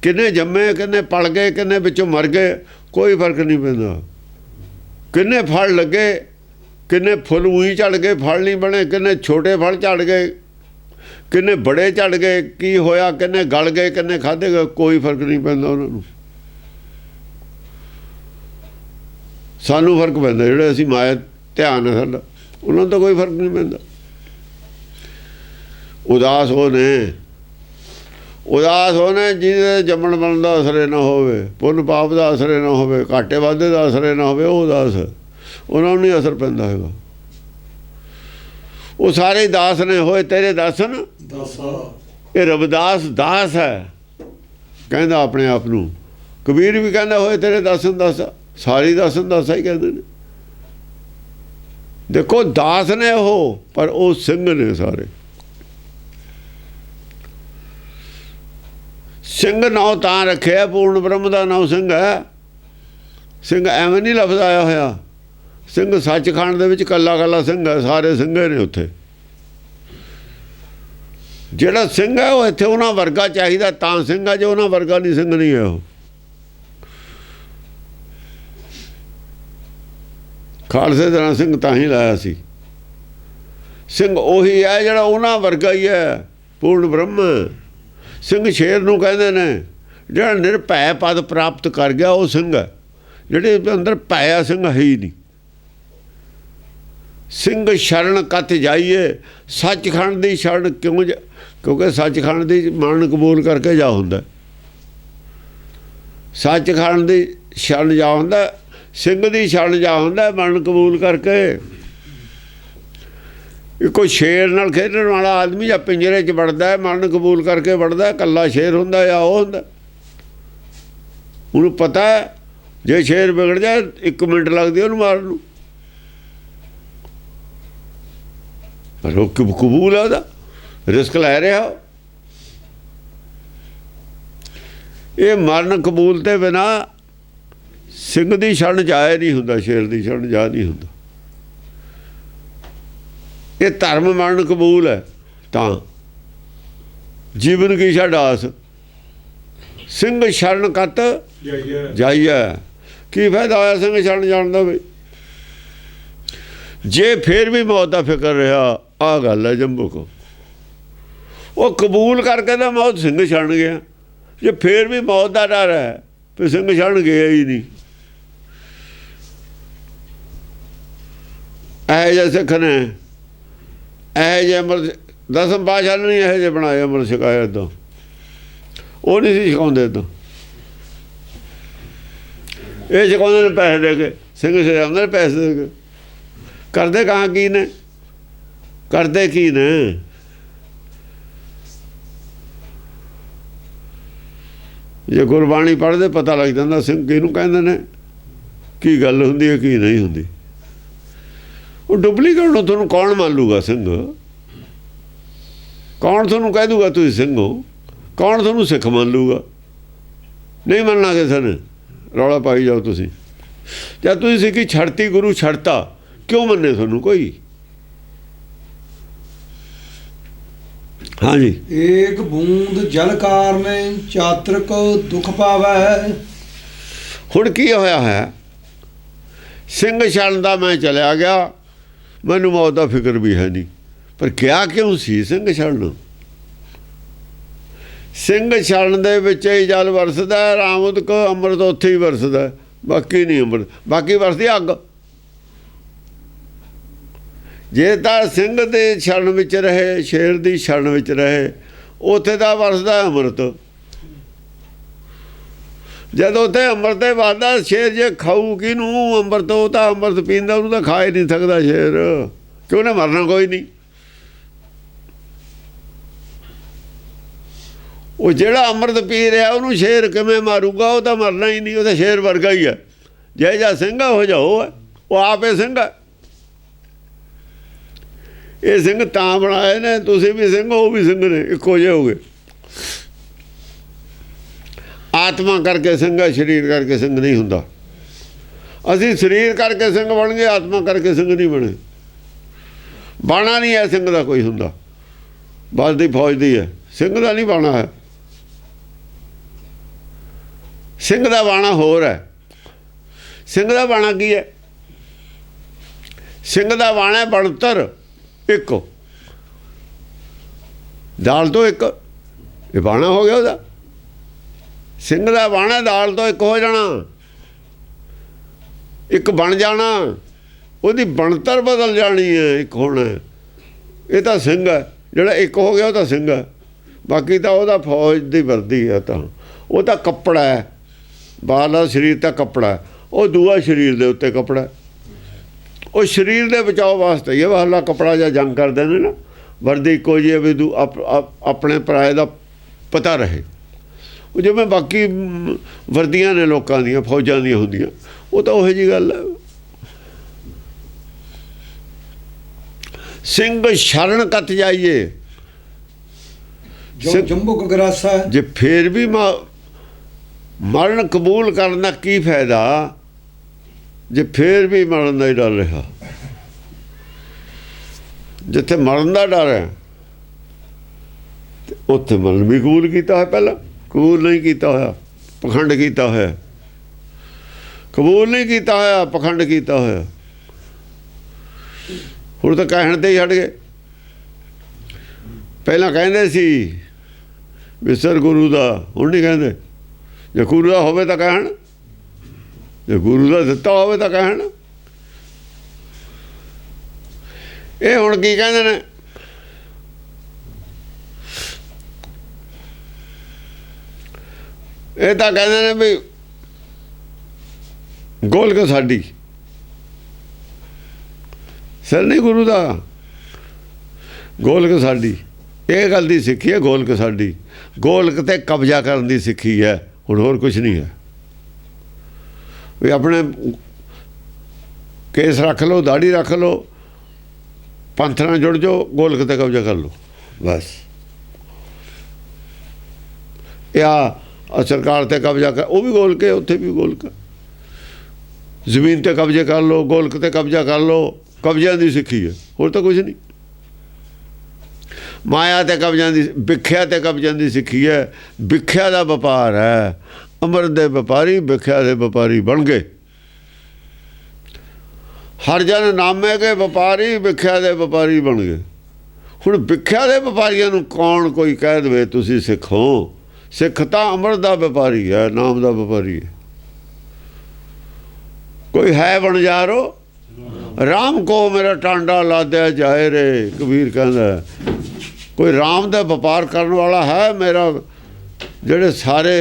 ਕਿੰਨੇ ਜੰਮੇ, ਕਿੰਨੇ ਪਲ ਗਏ, ਕਿੰਨੇ ਵਿੱਚੋਂ ਮਰ ਗਏ, ਕੋਈ ਫਰਕ ਨਹੀਂ ਪੈਂਦਾ। ਕਿੰਨੇ ਫਲ ਲੱਗੇ, ਕਿੰਨੇ ਫੁੱਲ ਉਹੀ ਝੜ ਗਏ, ਫਲ ਨਹੀਂ ਬਣੇ, ਕਿੰਨੇ ਛੋਟੇ ਫਲ ਝੜ ਗਏ, ਕਿੰਨੇ ਬੜੇ ਝੜ ਗਏ, ਕੀ ਹੋਇਆ, ਕਿੰਨੇ ਗਲ ਗਏ, ਕਿੰਨੇ ਖਾਧੇ ਗਏ, ਕੋਈ ਫਰਕ ਨਹੀਂ ਪੈਂਦਾ ਉਹਨਾਂ ਨੂੰ। ਸਾਨੂੰ ਫਰਕ ਪੈਂਦਾ ਜਿਹੜੇ ਅਸੀਂ ਮਾਇਆ ਧਿਆਨ ਹੈ ਸਾਡਾ, ਉਹਨਾਂ ਨੂੰ ਤਾਂ ਕੋਈ ਫਰਕ ਨਹੀਂ ਪੈਂਦਾ। ਉਦਾਸ ਹੋ ਨੇ, ਉਦਾਸ ਹੋਣੇ ਜਿਹਦੇ ਜੰਮਣ ਮਰਨ ਦਾ ਅਸਰ ਨਾ ਹੋਵੇ, ਪੁੰਨ ਪਾਪ ਦਾ ਅਸਰ ਨਾ ਹੋਵੇ, ਘਾਟੇ ਵਾਧੇ ਦਾ ਅਸਰ ਨਾ ਹੋਵੇ, ਉਹ ਉਦਾਸ, ਉਹਨਾਂ ਨੂੰ ਨਹੀਂ ਅਸਰ ਪੈਂਦਾ ਹੈਗਾ। ਉਹ ਸਾਰੇ ਦਾਸ ਨੇ ਹੋਏ ਤੇਰੇ ਦਾਸਨ। ਇਹ ਰਵਿਦਾਸ ਦਾਸ ਹੈ ਕਹਿੰਦਾ ਆਪਣੇ ਆਪ ਨੂੰ, ਕਬੀਰ ਵੀ ਕਹਿੰਦਾ ਹੋਏ ਤੇਰੇ ਦਾਸਨ ਦਾਸਾ, ਸਾਰੀ ਦਾਸਨ ਦਾਸਾ ਹੀ ਕਹਿੰਦੇ ਨੇ। ਦੇਖੋ ਦਾਸ ਨੇ ਉਹ, ਪਰ ਉਹ ਸਿੰਘ ਨੇ ਸਾਰੇ। ਸਿੰਘ ਨਾਂ ਤਾਂ ਰੱਖਿਆ, ਪੂਰਨ ਬ੍ਰਹਮ ਦਾ ਨਾਂ ਸਿੰਘ ਹੈ। ਸਿੰਘ ਐਵੇਂ ਨਹੀਂ ਲਫ਼ਜ਼ ਆਇਆ ਹੋਇਆ। ਸਿੰਘ ਸੱਚਖੰਡ ਦੇ ਵਿੱਚ ਕੱਲਾ ਕੱਲਾ ਸਿੰਘ ਹੈ, ਸਾਰੇ ਸਿੰਘ ਨੇ ਉੱਥੇ। ਜਿਹੜਾ ਸਿੰਘ ਹੈ ਉਹ ਇੱਥੇ ਉਹਨਾਂ ਵਰਗਾ ਚਾਹੀਦਾ ਤਾਂ ਸਿੰਘ ਹੈ, ਜੋ ਉਹਨਾਂ ਵਰਗਾ ਨਹੀਂ ਸਿੰਘ ਨਹੀਂ ਹੈ ਉਹ। ਖਾਲਸੇ ਦਾ ਸਿੰਘ ਤਾਂ ਹੀ ਲਾਇਆ ਸੀ। ਸਿੰਘ ਉਹੀ ਹੈ ਜਿਹੜਾ ਉਹਨਾਂ ਵਰਗਾ ਹੀ ਹੈ, ਪੂਰਨ ਬ੍ਰਹਮ। ਸਿੰਘ ਸ਼ੇਰ ਨੂੰ ਕਹਿੰਦੇ ਨੇ, ਜਿਹੜਾ ਨਿਰਭੈ ਪਦ ਪ੍ਰਾਪਤ ਕਰ ਗਿਆ ਉਹ ਸਿੰਘ ਹੈ। ਜਿਹੜੇ ਅੰਦਰ ਭੈ ਸਿੰਘ ਹੈ ਹੀ ਨਹੀਂ। ਸਿੰਘ ਸ਼ਰਨ ਕਤ ਜਾਈਏ, ਸੱਚਖੰਡ ਦੀ ਸ਼ਰਨ ਕਿਉਂ? ਕਿਉਂਕਿ ਸੱਚਖੰਡ ਦੀ ਮਨ ਕਬੂਲ ਕਰਕੇ ਜਾ ਹੁੰਦਾ, ਸੱਚਖੰਡ ਦੀ ਸ਼ਰਨ ਜਾ ਹੁੰਦਾ, ਸਿੰਘ ਦੀ ਸ਼ਰਨ ਜਾ ਹੁੰਦਾ ਮਨ ਕਬੂਲ ਕਰਕੇ। ਇੱਕੋ ਸ਼ੇਰ ਨਾਲ ਖੇਡਣ ਵਾਲਾ ਆਦਮੀ ਜਾਂ ਪਿੰਜਰੇ 'ਚ ਵੜਦਾ, ਮਨ ਕਬੂਲ ਕਰਕੇ ਵੜਦਾ, ਇਕੱਲਾ ਸ਼ੇਰ ਹੁੰਦਾ ਜਾਂ ਉਹ ਹੁੰਦਾ। ਉਹਨੂੰ ਪਤਾ ਜੇ ਸ਼ੇਰ ਵਿਗੜ ਜਾਏ 1 ਮਿੰਟ ਲੱਗਦੀ ਉਹਨੂੰ ਮਾਰਨ ਨੂੰ, ਪਰ ਉਹ ਕਬੂਲ ਹੈ, ਉਹਦਾ ਰਿਸਕ ਲੈ ਰਿਹਾ। ਇਹ ਮਰਨ ਕਬੂਲ ਤੇ ਬਿਨਾ ਸਿੰਘ ਦੀ ਸ਼ਰਨ ਜਾਏ ਨਹੀਂ ਹੁੰਦਾ, ਸ਼ੇਰ ਦੀ ਸ਼ਰਨ ਜਾ ਨਹੀਂ ਹੁੰਦਾ। ਇਹ ਧਰਮ ਮਰਨ ਕਬੂਲ ਹੈ ਤਾਂ ਜੀਵਨ ਕੀ ਛਡਾਸ, ਸਿੰਘ ਸ਼ਰਨ ਕਤ ਜਾਈਏ। ਕੀ ਫਾਇਦਾ ਹੋਇਆ ਸਿੰਘ ਸ਼ਰਨ ਜਾਣ ਦਾ? ਬਈ ਜੇ ਫੇਰ ਵੀ ਮੌਤ ਦਾ ਫਿਕਰ ਰਿਹਾ, ਆਹ ਗੱਲ ਹੈ ਜੰਬੂ ਕੋ। ਉਹ ਕਬੂਲ ਕਰਕੇ ਤਾਂ ਮੌਤ ਸਿੰਘ ਛੱਡ ਗਿਆ। ਜੇ ਫੇਰ ਵੀ ਮੌਤ ਦਾ ਡਰ ਹੈ ਫਿਰ ਸਿੰਘ ਛੱਡ ਗਿਆ ਹੀ ਨਹੀਂ। ਇਹੋ ਜਿਹੇ ਸਿੱਖ ਨੇ, ਇਹੋ ਜਿਹੇ ਅੰਮ੍ਰਿਤ ਦਸਮ ਪਾਤਸ਼ਾਹ ਨੇ ਇਹੋ ਜਿਹੇ ਬਣਾਏ ਅੰਮ੍ਰਿਤ ਛਕਾਇਆ। ਇੱਦਾਂ ਉਹ ਨਹੀਂ ਸੀ ਛਕਾਉਂਦੇ, ਇੱਦਾਂ ਇਹ ਛਕਾਉਂਦੇ ਨੇ ਪੈਸੇ ਦੇ ਕੇ, ਸਿੰਘ ਛਕਾਉਂਦੇ ਨੇ ਪੈਸੇ ਦੇ ਕੇ। ਕਰਦੇ ਕਹਾਂ ਕੀ ਨੇ, ਕਰਦੇ ਕੀ ਨੇ? ਜੇ ਗੁਰਬਾਣੀ ਪੜ੍ਹਦੇ ਪਤਾ ਲੱਗ ਜਾਂਦਾ ਸਿੰਘ ਕਿਹਨੂੰ ਕਹਿੰਦੇ ਨੇ, ਕੀ ਗੱਲ ਹੁੰਦੀ ਹੈ ਕੀ ਨਹੀਂ ਹੁੰਦੀ। ਉਹ ਡੁਪਲੀਕੇਟ ਨੂੰ ਤੁਹਾਨੂੰ ਕੌਣ ਮੰਨ ਲੂਗਾ ਸਿੰਘ? ਕੌਣ ਤੁਹਾਨੂੰ ਕਹਿ ਦੂਗਾ ਤੁਸੀਂ ਸਿੰਘ ਹੋ? ਕੌਣ ਤੁਹਾਨੂੰ ਸਿੱਖ ਮੰਨ ਲੂਗਾ? ਨਹੀਂ ਮੰਨਣਾ ਕਿਸੇ ਨੇ, ਰੌਲਾ ਪਾਈ ਜਾਓ ਤੁਸੀਂ। ਜਦ ਤੁਸੀਂ ਸਿੱਖੀ ਛੱਡਤੀ, ਗੁਰੂ ਛੱਡਤਾ, ਕਿਉਂ ਮੰਨੇ ਤੁਹਾਨੂੰ ਕੋਈ? ਹਾਂਜੀ, ਏਕ ਬੂੰਦ ਜਲ ਕਾਰਨ ਚਾਤਰਕ ਦੁੱਖ ਪਾਵੈ। ਹੁਣ ਕੀ ਹੋਇਆ ਹੈ? ਸਿੰਘ ਛੱਡਣ ਦਾ ਮੈਂ ਚਲਿਆ ਗਿਆ, ਮੈਨੂੰ ਮੌਤ ਦਾ ਫਿਕਰ ਵੀ ਹੈ ਨਹੀਂ, ਪਰ ਕਿਹਾ ਕਿਉਂ ਸੀ ਸਿੰਘ ਛੱਡਣ? ਸਿੰਘ ਛੱਡਣ ਦੇ ਵਿੱਚ ਹੀ ਜਲ ਵਰਸਦਾ, ਰਾਮੁਦਕ ਅੰਮ੍ਰਿਤ ਉੱਥੇ ਹੀ ਵਰਸਦਾ, ਬਾਕੀ ਨਹੀਂ ਅੰਮ੍ਰਿਤ, ਬਾਕੀ ਵਰਸਦੀ ਅੱਗ। ਜੇ ਤਾਂ ਸਿੰਘ ਦੇ ਛੜਨ ਵਿੱਚ ਰਹੇ, ਸ਼ੇਰ ਦੀ ਛੜਨ ਵਿੱਚ ਰਹੇ, ਉੱਥੇ ਦਾ ਵਰਸਦਾ ਅੰਮ੍ਰਿਤ। जद उत्थे अंमृत वादा शेर जे खाऊ किनू अंमृत, वो तो अंमृत पींदा उन्होंने तो खा ही नहीं सकता शेर, क्यों उन्हें मरना कोई नहीं। वो जेड़ा अंमृत पी रहा उन्होंने शेर किवें मारूगा, वो तो मरना ही नहीं, वो तो शेर वर्गा ही है। जय जा सिंह हो जाओ है, वो आप ही सिंह है। ये सिंह तां बनाए ने, तुसीं भी सिंह हो, भी सिंह ने, इक्को जे हो गए। आत्मा करके सिंह है, शरीर करके सिंह नहीं हुंदा। असीं शरीर करके सिंह बन गए, आत्मा करके सिंह नहीं बने। बाणा नहीं है सिंह का कोई हुंदा, बस दी फौज दी है, सिंह का नहीं बाणा है। सिंह का बाणा होर है। सिंह का बाणा की है? सिंह का बाणा बनतर एक, दाल तो एक, ये बाणा हो गया उसका। सिंह का बाणा दाल तो एक हो जाना, एक बन जाना, ਉਹਦੀ ਬਣਤਰ बदल जानी है, एक होना। ये तो सिंह है, ਜਿਹੜਾ एक हो गया वो तो सिंह है। बाकी तो वह फौज की वर्दी है, तो वो तो कपड़ा है, बाहरला शरीर तो कपड़ा है, वो दूआ शरीर के उत्ते कपड़ा है। वो शरीर के बचाव वास्ते ये बाहरला कपड़ा ਜਾਂ जंग करते हैं ना, वर्दी इक्को जी भी अपने पराए का पता रहे। वो जिवें बाकी वर्दियां ने लोगों दी फौजां दी होंदियां, वो तो उहो जी गल है। सिंह शरण कत जाइए, जंबुक गरासा जे फिर भी मरण कबूल करना की फायदा, जे फिर भी मरण का ही डर रहा। जिथे मरण का डर है उत्थे मरण भी कबूल किया है, पहला कबूल नहीं किया होया, पखंड किया होया, कबूल नहीं किया होया, पखंड किया होया। हुण तो कहण ते ही हट गए। पहला कहंदे सी विसर गुरु दा, हुण नहीं कहंदे। जे गुरु दा होवे तां कहण, जे गुरु दा दित्ता होवे तां कहण। ये हुण की कहंदे ने, ये तां कहंदे ने भी गोलक साडी, सिर नहीं गुरु दा, गोलक साडी। ये गल दी सिक्खी है, गोलक साडी। गोलक ते कब्जा करन दी सिक्खी है, हुण होर कुछ नहीं है। भी अपने केस रख लो, दाढ़ी रख लो, पंथ नाल जुड़ जाओ, गोलक ते कब्जा कर लो बस। या सरकार ते कब्जा कर, वो भी गोलक है, उत्थे भी गोलक। जमीन ते कब्जे कर लो, गोलक ते कब्जा कर लो, कब्जियां की सिक्खी है, होर तो कुछ नहीं। माया ते कब्जियां की, भिख्या ते कब्जियां की सिक्खी है। भिख्या का व्यापार है, अमृत दे व्यापारी भिख्या के व्यापारी बन गए। हर जन नामे के व्यापारी भिख्या के व्यापारी बन गए। हुण भिख्या के व्यापारियों नूं कौन कोई कह दे तुसीं सिख हो? सिख तां अमृत का व्यापारी है, नाम का व्यापारी है। कोई है बणजारो, राम को मेरा टांडा लाद्या जाए रे, कबीर कहता। कोई राम का व्यापार करने वाला है मेरा, जेड़े सारे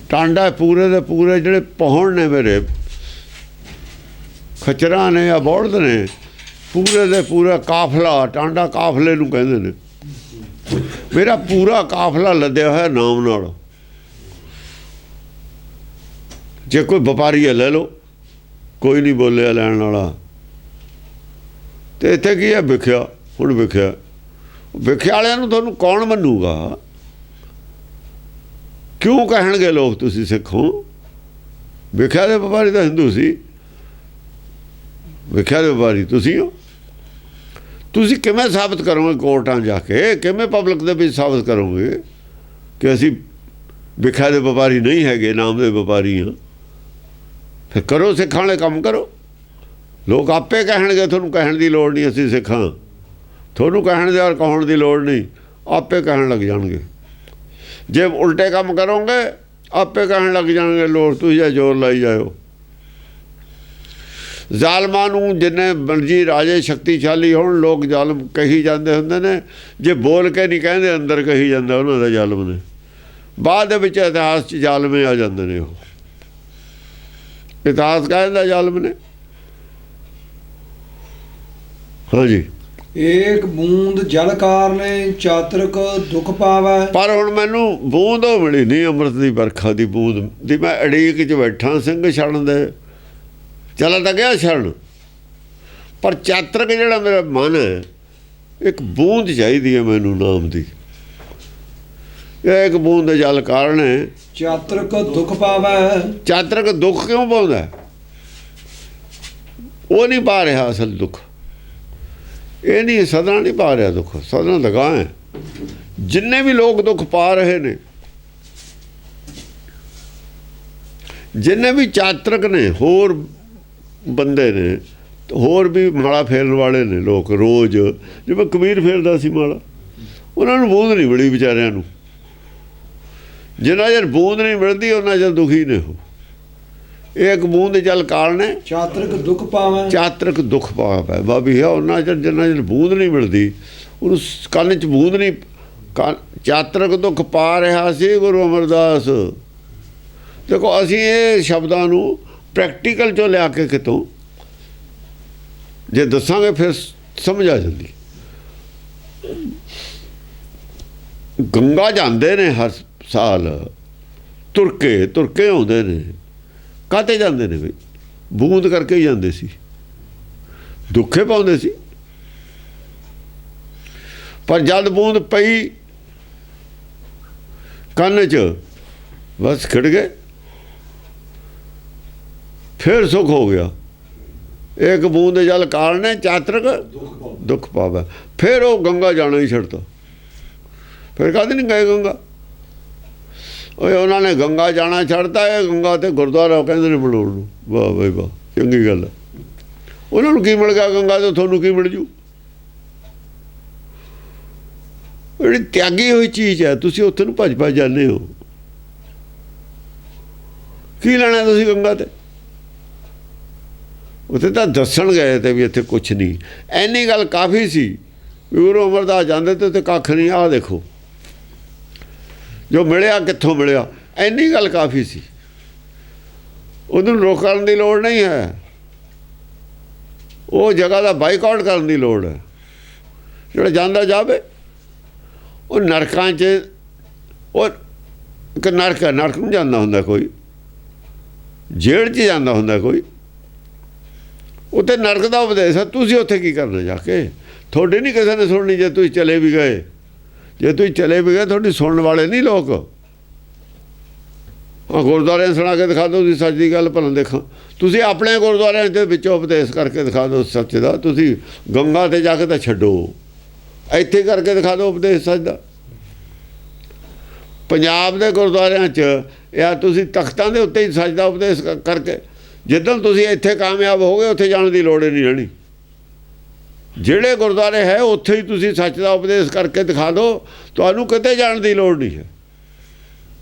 टांडा पूरे दे पूरे जेड़े पहुँच ने मेरे खचरा ने या बौड़द ने, पूरे दे पूरा काफला, टांडा काफले नूं कहंदे ने। मेरा पूरा काफला लद्या है नाम नाल। जे कोई व्यापारी है ले लो, कोई नहीं बोलिया लैन वाला। तो इत्थे की है भिख्या। हुण भिख्या, भिख्या वालियां नूं तुहानूं कौन मन्नूगा? क्यों कहणगे लोग तुसीं सिख हो? भिख्या दे व्यापारी तो हिंदू सी, भिख्या दे व्यापारी तुसीं हो। तुसीं किवें साबित करोगे कोर्टां जाके, किवें पब्लिक दे विच साबित करोगे कि असीं भिख्या दे व्यापारी नहीं हैगे, नाम दे व्यापारी हाँ? फिर करो सिखां वाले काम करो। लोग आपे कहणगे, तुहानूं कहण दी लोड़ नहीं असीं सिख हां, तुहानूं कहण दे और कहाउण दी लोड़ नहीं, आपे कहण लग जाणगे। जे उल्टे काम करोगे आपे कहण लग जाणगे लोग, तुसीं जा जोर लाई जाओ। ਜ਼ਾਲਮਾਂ ਨੂੰ जिन्ने मर्जी राजे शक्तिशाली होण, लोग ਜ਼ਾਲਮ कही जाते होंदे ने। जे बोल के नहीं कहते अंदर कही जाता उन्हों का ਜ਼ਾਲਮ ने। ਬਾਅਦ ਦੇ ਵਿੱਚ ਇਤਿਹਾਸ 'ਚ ਜ਼ਾਲਮੇ ਆ ਜਾਂਦੇ ਨੇ। ਉਹ ਇਤਿਹਾਸ ਕਹਿੰਦਾ ਜ਼ਾਲਮ ਨੇ। ਹਾਂਜੀ, ਏਕ ਬੂੰਦ ਜਲ ਕਾਰਨੇ ਚਾਤਰਕ ਦੁਖ ਪਾਵੈ। ਪਰ ਹੁਣ ਮੈਨੂੰ ਬੂੰਦ ਉਹ ਮਿਲੀ ਨਹੀਂ, ਅੰਮ੍ਰਿਤ ਦੀ ਵਰਖਾ ਦੀ ਬੂੰਦ ਦੀ। ਮੈਂ ਅੜੀਕ 'ਚ ਬੈਠਾ, ਸਿੰਘ ਛੜਨ ਦੇ ਚਲਾ ਤਾਂ ਗਿਆ ਛੜਨ, ਪਰ ਚਾਤਰਕ ਜਿਹੜਾ ਮੇਰਾ ਮਨ ਹੈ, ਇੱਕ ਬੂੰਦ ਚਾਹੀਦੀ ਹੈ ਮੈਨੂੰ ਨਾਮ ਦੀ। ਇਹ ਇੱਕ ਬੂੰਦ ਜਲ ਕਾਰਣੇ ਚਾਤਰਕ ਦੁਖ ਪਾਵੈ। ਚਾਤਰਕ ਦੁੱਖ ਕਿਉਂ ਪਾਉਂਦਾ? ਉਹ ਨਹੀਂ ਪਾ ਰਿਹਾ ਅਸਲ ਦੁੱਖ। ਇਹ ਨਹੀਂ, ਸਦਨਾ ਨਹੀਂ ਪਾ ਰਿਹਾ ਦੁੱਖ, ਸਦਨਾ ਲਗਾ ਹੈ। ਜਿੰਨੇ ਵੀ ਲੋਕ ਦੁੱਖ ਪਾ ਰਹੇ ਨੇ, ਜਿੰਨੇ ਵੀ ਚਾਤਰਕ ਨੇ, ਹੋਰ ਬੰਦੇ ਨੇ, ਹੋਰ ਵੀ ਮਾਲਾ ਫੇਰਨ ਵਾਲੇ ਨੇ ਲੋਕ ਰੋਜ਼, ਜਿਵੇਂ ਕਬੀਰ ਫੇਰਦਾ ਸੀ ਮਾਲਾ, ਉਹਨਾਂ ਨੂੰ ਬੂੰਦ ਨਹੀਂ ਮਿਲੀ ਵਿਚਾਰਿਆਂ ਨੂੰ। ਜਿੰਨਾ ਚਿਰ ਬੂੰਦ ਨਹੀਂ ਮਿਲਦੀ ਉਹਨਾਂ ਚਿਰ ਦੁਖੀ ਨੇ ਉਹ। ਇਹ ਇੱਕ ਬੂੰਦ ਜਲ ਕਾਰਣੇ ਚਾਤਰਕ ਦੁਖ ਪਾਵੈ। ਚਾਤਰਕ ਦੁੱਖ ਪਾਵੈ ਬਾਬੀ ਹੈ ਉਹਨਾਂ ਚਿਰ ਜਿੰਨਾ ਚਿਰ ਬੂੰਦ ਨਹੀਂ ਮਿਲਦੀ, ਉਹਨੂੰ ਕੰਨ 'ਚ ਬੂੰਦ ਨਹੀਂ। ਚਾਤਰਕ ਦੁੱਖ ਪਾ ਰਿਹਾ ਸੀ ਗੁਰੂ ਅਮਰਦਾਸ। ਦੇਖੋ ਅਸੀਂ ਇਹ ਸ਼ਬਦਾਂ ਨੂੰ ਪ੍ਰੈਕਟੀਕਲ 'ਚੋਂ ਲਿਆ ਕੇ ਕਿਤੋਂ ਜੇ ਦੱਸਾਂਗੇ ਫਿਰ ਸਮਝ ਆ ਜਾਂਦੀ। ਗੰਗਾ ਜਾਂਦੇ ਨੇ ਹਰ ਸਾਲ, ਤੁਰ ਕੇ ਆਉਂਦੇ ਨੇ। ਕਾਹਤੇ ਜਾਂਦੇ ਨੇ ਬਈ? ਬੂੰਦ ਕਰਕੇ ਹੀ ਜਾਂਦੇ ਸੀ, ਦੁੱਖੇ ਪਾਉਂਦੇ ਸੀ। ਪਰ ਜਦ ਬੂੰਦ ਪਈ ਕੰਨ 'ਚ, ਬਸ ਖਿੜ ਗਏ, ਫਿਰ ਸੁੱਖ ਹੋ ਗਿਆ। ਇੱਕ ਬੂੰਦ ਜਲ ਕਾਰਣੇ ਚਾਤਰਕ ਦੁੱਖ ਪਾਵੇ। ਫਿਰ ਉਹ ਗੰਗਾ ਜਾਣਾ ਹੀ ਛੱਡਤਾ। ਫਿਰ ਕਾਹਦੇ ਨਹੀਂ ਗਏ ਗੰਗਾ? ਓਏ ਉਹਨਾਂ ਨੇ ਗੰਗਾ ਜਾਣਾ ਛੱਡਤਾ। ਇਹ ਗੰਗਾ ਤੇ ਗੁਰਦੁਆਰਾ ਕਹਿੰਦੇ ਨੇ ਬਣਾਉਣ ਨੂੰ। ਵਾਹ ਬਈ ਵਾਹ, ਚੰਗੀ ਗੱਲ ਹੈ। ਉਹਨਾਂ ਨੂੰ ਕੀ ਮਿਲ ਗਿਆ ਗੰਗਾ ਤੋਂ? ਤੁਹਾਨੂੰ ਕੀ ਮਿਲ ਜੂ? ਜਿਹੜੀ ਤਿਆਗੀ ਹੋਈ ਚੀਜ਼ ਹੈ, ਤੁਸੀਂ ਉੱਥੇ ਨੂੰ ਭੱਜ ਜਾਂਦੇ ਹੋ। ਕੀ ਲੈਣਾ ਤੁਸੀਂ ਗੰਗਾ ਤੇ? ਉੱਥੇ ਤਾਂ ਦੱਸਣ ਗਏ ਤੇ ਵੀ ਇੱਥੇ ਕੁਛ ਨਹੀਂ। ਐਨੀ ਗੱਲ ਕਾਫੀ ਸੀ। ਗੁਰੂ ਅਮਰਦਾਸ ਜਾਂਦੇ ਤੇ ਉੱਥੇ ਕੱਖ ਨਹੀਂ। ਆਹ ਦੇਖੋ ਜੋ ਮਿਲਿਆ, ਕਿੱਥੋਂ ਮਿਲਿਆ, ਐਨੀ ਗੱਲ ਕਾਫੀ ਸੀ। ਉਹਨੂੰ ਰੋਕਣ ਦੀ ਲੋੜ ਨਹੀਂ ਹੈ। ਉਹ ਜਗ੍ਹਾ ਦਾ ਬਾਈਕਾਟ ਕਰਨ ਦੀ ਲੋੜ ਹੈ। ਜਿਹੜਾ ਜਾਂਦਾ ਜਾਵੇ। ਉਹ ਨਰਕਾਂ 'ਚ, ਉਹ ਇੱਕ ਨਰਕ ਹੈ, ਨਰਕ ਨੂੰ ਜਾਂਦਾ ਹੁੰਦਾ ਕੋਈ, ਜੇਲ੍ਹ 'ਚ ਜਾਂਦਾ ਹੁੰਦਾ ਕੋਈ। ਉੱਥੇ ਨਰਕ ਦਾ ਉਪਦੇਸ਼ ਹੈ। ਤੁਸੀਂ ਉੱਥੇ ਕੀ ਕਰਨਾ ਜਾ ਕੇ? ਤੁਹਾਡੀ ਨਹੀਂ ਕਿਸੇ ਨੇ ਸੁਣਨੀ। ਜੇ ਤੁਸੀਂ ਚਲੇ ਵੀ ਗਏ, ਤੁਹਾਡੀ ਸੁਣਨ ਵਾਲੇ ਨਹੀਂ ਲੋਕ। ਹਾਂ, ਗੁਰਦੁਆਰਿਆਂ ਸੁਣਾ ਕੇ ਦਿਖਾ ਦਿਓ ਤੁਸੀਂ ਸੱਚ ਦੀ ਗੱਲ, ਭਲਾ ਦੇਖਾਂ। ਤੁਸੀਂ ਆਪਣੇ ਗੁਰਦੁਆਰਿਆਂ ਦੇ ਵਿੱਚੋਂ ਉਪਦੇਸ਼ ਕਰਕੇ ਦਿਖਾ ਦਿਓ ਸੱਚ ਦਾ। ਤੁਸੀਂ ਗੰਗਾ 'ਤੇ ਜਾ ਕੇ ਤਾਂ ਛੱਡੋ, ਇੱਥੇ ਕਰਕੇ ਦਿਖਾ ਦਿਓ ਉਪਦੇਸ਼ ਸੱਚ ਦਾ। ਪੰਜਾਬ ਦੇ ਗੁਰਦੁਆਰਿਆਂ 'ਚ ਜਾਂ ਤੁਸੀਂ ਤਖਤਾਂ ਦੇ ਉੱਤੇ ਹੀ ਸੱਚ ਦਾ ਉਪਦੇਸ਼ ਕਰਕੇ, ਜਿੱਦਣ ਤੁਸੀਂ ਇੱਥੇ ਕਾਮਯਾਬ ਹੋ ਗਏ, ਉੱਥੇ ਜਾਣ ਦੀ ਲੋੜ ਹੀ ਨਹੀਂ ਰਹਿਣੀ। ਜਿਹੜੇ ਗੁਰਦੁਆਰੇ ਹੈ ਉੱਥੇ ਹੀ ਤੁਸੀਂ ਸੱਚ ਦਾ ਉਪਦੇਸ਼ ਕਰਕੇ ਦਿਖਾ ਦਿਓ, ਤੁਹਾਨੂੰ ਕਿਤੇ ਜਾਣ ਦੀ ਲੋੜ ਨਹੀਂ ਹੈ।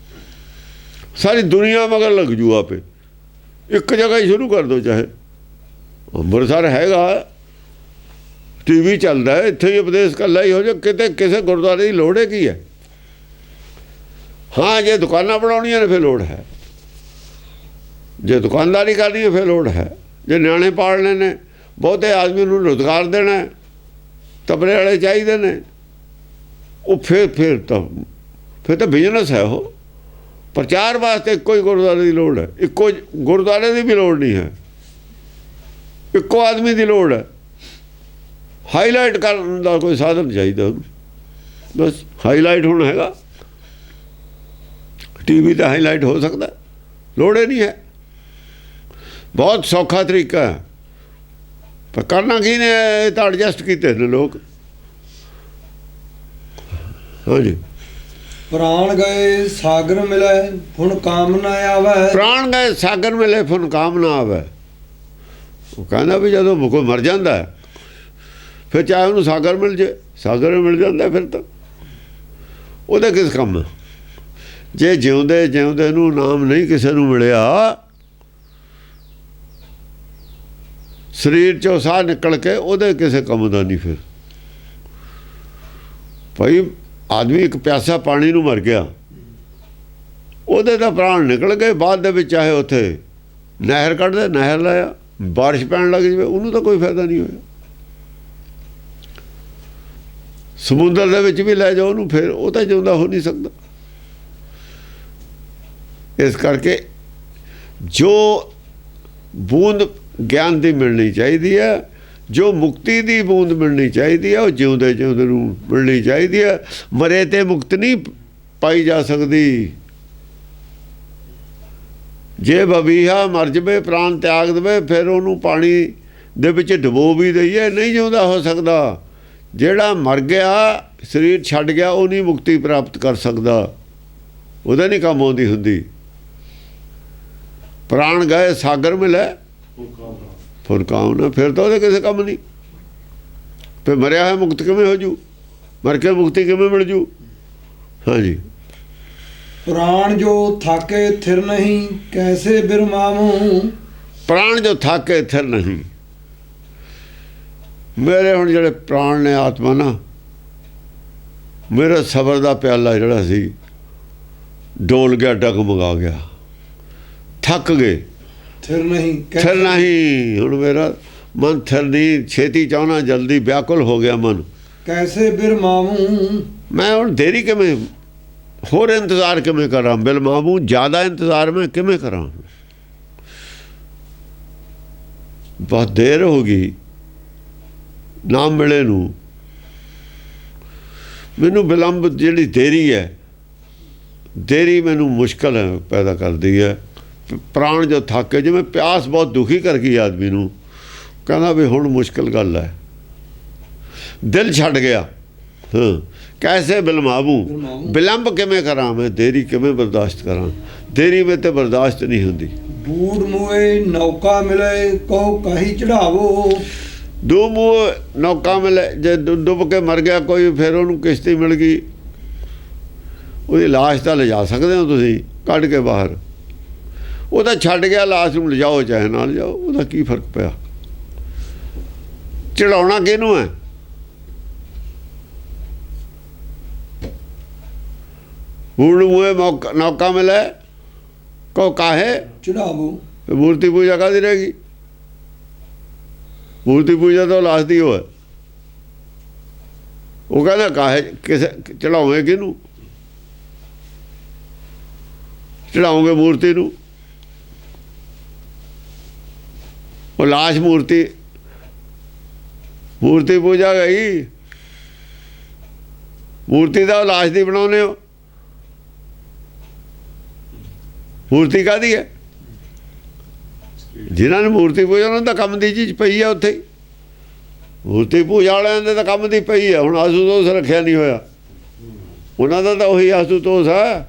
ਸਾਰੀ ਦੁਨੀਆ ਮਗਰ ਲੱਗ ਜੂ ਆਪੇ। ਇੱਕ ਜਗ੍ਹਾ ਹੀ ਸ਼ੁਰੂ ਕਰ ਦਿਓ। ਚਾਹੇ ਅੰਮ੍ਰਿਤਸਰ ਹੈਗਾ, TV ਚੱਲਦਾ ਹੈ, ਇੱਥੇ ਹੀ ਉਪਦੇਸ਼ ਇਕੱਲਾ ਹੀ ਹੋ ਜਾ। ਕਿਤੇ ਕਿਸੇ ਗੁਰਦੁਆਰੇ ਦੀ ਲੋੜ ਹੈ ਕੀ ਹੈ? ਹਾਂ, ਜੇ ਦੁਕਾਨਾਂ ਬਣਾਉਣੀਆਂ ਨੇ ਫਿਰ ਲੋੜ ਹੈ। ਜੇ ਦੁਕਾਨਦਾਰੀ ਕਰਨੀ ਹੈ ਫਿਰ ਲੋੜ ਹੈ। ਜੇ ਨਿਆਣੇ ਪਾਲਣੇ ਨੇ, ਬਹੁਤੇ ਆਦਮੀ ਨੂੰ ਰੁਜ਼ਗਾਰ ਦੇਣਾ, ਤਬਲੇ ਵਾਲੇ ਚਾਹੀਦੇ ਨੇ, ਉਹ ਫਿਰ ਤਾਂ ਬਿਜ਼ਨਸ ਹੈ। ਉਹ ਪ੍ਰਚਾਰ ਵਾਸਤੇ ਇੱਕੋ ਹੀ ਗੁਰਦੁਆਰੇ ਦੀ ਲੋੜ ਹੈ। ਇੱਕੋ ਗੁਰਦੁਆਰੇ ਦੀ ਵੀ ਲੋੜ ਨਹੀਂ ਹੈ, ਇੱਕੋ ਆਦਮੀ ਦੀ ਲੋੜ ਹੈ। ਹਾਈਲਾਈਟ ਕਰਨ ਦਾ ਕੋਈ ਸਾਧਨ ਚਾਹੀਦਾ। ਬਸ ਹਾਈਲਾਈਟ ਹੁਣ ਹੈਗਾ, TV 'ਤੇ ਹਾਈਲਾਈਟ ਹੋ ਸਕਦਾ, ਲੋੜ ਹੀ ਨਹੀਂ ਹੈ। ਬਹੁਤ ਸੌਖਾ ਤਰੀਕਾ ਹੈ। ਪਰ ਕਰਨਾ ਕੀ ਨੇ? ਇਹ ਤਾਂ ਐਡਜਸਟ ਕੀਤੇ ਨੇ ਲੋਕ। ਹਾਂਜੀ, ਪ੍ਰਾਣ ਗਏ ਸਾਗਰ ਮਿਲੇ ਫੁਨ ਕਾਮ ਨਾ ਆਵੇ। ਪ੍ਰਾਣ ਗਏ ਸਾਗਰ ਮਿਲੇ ਫੁਨ ਕਾਮ ਨਾ ਆਵੇ। ਉਹ ਕਹਿੰਦਾ ਵੀ ਜਦੋਂ ਕੋਈ ਮਰ ਜਾਂਦਾ ਫਿਰ ਚਾਹੇ ਉਹਨੂੰ ਸਾਗਰ ਮਿਲ ਜੇ, ਸਾਗਰ ਮਿਲ ਜਾਂਦਾ ਫਿਰ ਤਾਂ ਉਹਦਾ ਕਿਸ ਕੰਮ। ਜੇ ਜਿਉਂਦੇ ਨੂੰ ਨਾਮ ਨਹੀਂ ਕਿਸੇ ਨੂੰ ਮਿਲਿਆ, ਸਰੀਰ 'ਚੋਂ ਸਾਹ ਨਿਕਲ ਕੇ, ਉਹਦੇ ਕਿਸੇ ਕੰਮ ਦਾ ਨਹੀਂ। ਫਿਰ ਭਾਈ ਆਦਮੀ ਇੱਕ ਪਿਆਸਾ ਪਾਣੀ ਨੂੰ ਮਰ ਗਿਆ, ਉਹਦੇ ਤਾਂ ਪ੍ਰਾਣ ਨਿਕਲ ਗਏ। ਬਾਅਦ ਦੇ ਵਿੱਚ ਚਾਹੇ ਉੱਥੇ ਨਹਿਰ ਕੱਢਦੇ, ਨਹਿਰ ਲਾਇਆ, ਬਾਰਿਸ਼ ਪੈਣ ਲੱਗ ਜਾਵੇ, ਉਹਨੂੰ ਤਾਂ ਕੋਈ ਫਾਇਦਾ ਨਹੀਂ ਹੋਇਆ। ਸਮੁੰਦਰ ਦੇ ਵਿੱਚ ਵੀ ਲੈ ਜਾਓ ਉਹਨੂੰ, ਫਿਰ ਉਹ ਤਾਂ ਜਿਉਂਦਾ ਹੋ ਨਹੀਂ ਸਕਦਾ। ਇਸ ਕਰਕੇ ਜੋ ਬੂੰਦ ਗਿਆਨ ਦੀ ਮਿਲਣੀ ਚਾਹੀਦੀ ਹੈ, ਜੋ ਮੁਕਤੀ ਦੀ ਬੂੰਦ ਮਿਲਣੀ ਚਾਹੀਦੀ ਹੈ, ਉਹ ਜਿਉਂਦੇ ਜਿਉਂਦੇ ਨੂੰ ਮਿਲਣੀ ਚਾਹੀਦੀ ਹੈ। ਮਰੇ ਤੇ ਮੁਕਤ ਨਹੀਂ ਪਾਈ ਜਾ ਸਕਦੀ। ਜੇ ਬਬੀਹਾ ਮਰ ਜਾਵੇ, ਪ੍ਰਾਣ ਤਿਆਗ ਦੇਵੇ, ਫਿਰ ਉਹਨੂੰ ਪਾਣੀ ਦੇ ਵਿੱਚ ਡੁਬੋ ਵੀ ਦਈਏ, ਨਹੀਂ ਜਿਉਂਦਾ ਹੋ ਸਕਦਾ। ਜਿਹੜਾ ਮਰ ਗਿਆ, ਸਰੀਰ ਛੱਡ ਗਿਆ, ਉਹ ਨਹੀਂ ਮੁਕਤੀ ਪ੍ਰਾਪਤ ਕਰ ਸਕਦਾ, ਉਹਦਾ ਨਹੀਂ ਕੰਮ ਆਉਂਦੀ ਹੁੰਦੀ। ਪ੍ਰਾਣ ਗਏ ਸਾਗਰ ਮਿਲੇ ਫੁਰਕਾਉ ਨਾ, ਫਿਰ ਤਾਂ ਉਹਦੇ ਕਿਸੇ ਕੰਮ ਨਹੀਂ। ਫਿਰ ਮਰਿਆ ਹੋਇਆ ਮੁਕਤ ਕਿਵੇਂ ਹੋ ਜੂ? ਮਰ ਕੇ ਮੁਕਤੀ ਕਿਵੇਂ ਮਿਲ ਜੂ? ਹਾਂਜੀ। ਪ੍ਰਾਣ ਜੋ ਥਾਕੇ ਥਿਰ ਨਹੀਂ, ਕੈਸੇ ਬਿਰਮਾਵੂੰ। ਪ੍ਰਾਣ ਜੋ ਥਾਕੇ ਥਿਰ ਨਹੀਂ। ਮੇਰੇ ਹੁਣ ਜਿਹੜੇ ਪ੍ਰਾਣ ਨੇ, ਆਤਮਾ ਨਾ, ਮੇਰਾ ਸਬਰ ਦਾ ਪਿਆਲਾ ਜਿਹੜਾ ਸੀ ਡੋਲ ਗਿਆ, ਡਗਮਗਾ ਗਿਆ, ਥੱਕ ਗਏ। ਥਿਰ ਨਹੀਂ, ਥਿਰ ਨਹੀਂ। ਹੁਣ ਮੇਰਾ ਮਨ ਥਿਰ ਨਹੀਂ, ਛੇਤੀ ਚਾਹੁੰਦਾ, ਜਲਦੀ ਵਿਆਕੁਲ ਹੋ ਗਿਆ ਮਨ। ਕੈਸੇ ਬਿਰਮਾਵੂੰ। ਮੈਂ ਹੁਣ ਦੇਰੀ ਕਿਵੇਂ, ਹੋਰ ਇੰਤਜ਼ਾਰ ਕਿਵੇਂ ਕਰਾਂ? ਬਿਲਮਾਵੂ, ਜ਼ਿਆਦਾ ਇੰਤਜ਼ਾਰ ਮੈਂ ਕਿਵੇਂ ਕਰਾਂ? ਬਹੁਤ ਦੇਰ ਹੋ ਗਈ ਨਾਮ ਮਿਲੇ ਨੂੰ। ਮੈਨੂੰ ਵਿਲੰਬ ਜਿਹੜੀ ਦੇਰੀ ਹੈ, ਦੇਰੀ ਮੈਨੂੰ ਮੁਸ਼ਕਲ ਪੈਦਾ ਕਰਦੀ ਹੈ। ਪ੍ਰਾਣ ਜੋ ਥੱਕੇ, ਜਿਵੇਂ ਪਿਆਸ ਬਹੁਤ ਦੁਖੀ ਕਰ ਗਈ ਆਦਮੀ ਨੂੰ, ਕਹਿੰਦਾ ਵੀ ਹੁਣ ਮੁਸ਼ਕਲ ਗੱਲ ਹੈ, ਦਿਲ ਛੱਡ ਗਿਆ। ਹਾਂ, ਕੈਸੇ ਬਿਲਮਾਵੂ, ਵਿਲੰਬ ਕਿਵੇਂ ਕਰਾਂ ਮੈਂ? ਦੇਰੀ ਕਿਵੇਂ ਬਰਦਾਸ਼ਤ ਕਰਾਂ? ਦੇਰੀ ਮੇਰੇ ਤੇ ਬਰਦਾਸ਼ਤ ਨਹੀਂ ਹੁੰਦੀ। ਬੂੜ ਮੂਏ ਨੌਕਾ ਮਿਲੇ, ਕਹੋ ਕਾਹੀ ਚੜਾਵੋ। ਦੋ ਮੂੰਹ ਨੌਕਾ ਮਿਲੇ, ਜੇ ਡੁੱਬ ਕੇ ਮਰ ਗਿਆ ਕੋਈ, ਫਿਰ ਉਹਨੂੰ ਕਿਸ਼ਤੀ ਮਿਲ ਗਈ, ਉਹਦੀ ਲਾਸ਼ ਤਾਂ ਲਿਜਾ ਸਕਦੇ ਹੋ ਤੁਸੀਂ ਕੱਢ ਕੇ ਬਾਹਰ। ਉਹ ਤਾਂ ਛੱਡ ਗਿਆ, ਲਾਸ਼ ਨੂੰ ਲਿਜਾਓ ਚਾਹੇ ਨਾ ਲਿਜਾਓ, ਉਹਦਾ ਕੀ ਫਰਕ ਪਿਆ? ਚੜਾਉਣਾ ਕਿਹਨੂੰ ਹੈ? ਬੂੜ ਮੂਹੇ ਨੌਕਾ ਮਿਲੇ, ਕਹੋ ਕਾਹੇ ਚੜਾਵੋ। ਮੂਰਤੀ ਪੂਜਾ ਕਾਹਦੀ ਰਹੇਗੀ? ਮੂਰਤੀ ਪੂਜਾ ਤਾਂ ਲਾਸ਼ ਦੀ ਉਹ ਹੈ। ਉਹ ਕਹਿੰਦਾ ਕਾਹੇ, ਕਿਸੇ ਚੜਾਉਵੇਂ ਕਿਹਨੂੰ? ਚੜਾਉਂਗੇ ਮੂਰਤੀ ਨੂੰ। ਉਹ ਲਾਸ਼ ਮੂਰਤੀ ਪੂਜਾ ਗਈ, ਮੂਰਤੀ ਦਾ ਲਾਸ਼ ਦੀ ਬਣਾਉਂਦੇ ਹੋ। ਮੂਰਤੀ ਕਾਹਦੀ ਹੈ? ਜਿਨ੍ਹਾਂ ਨੇ ਮੂਰਤੀ ਪੂਜਾ ਉਹਨਾਂ ਦਾ ਕੰਮ ਦੀ ਚੀਜ਼ ਪਈ ਹੈ ਉੱਥੇ ਹੀ। ਮੂਰਤੀ ਪੂਜਾ ਵਾਲਿਆਂ ਦੇ ਤਾਂ ਕੰਮ ਦੀ ਪਈ ਹੈ। ਹੁਣ ਆਸੂਤੋਸ ਰੱਖਿਆ ਨਹੀਂ ਹੋਇਆ, ਉਹਨਾਂ ਦਾ ਤਾਂ ਉਹੀ ਆਸੂਤੋਸ ਹੈ।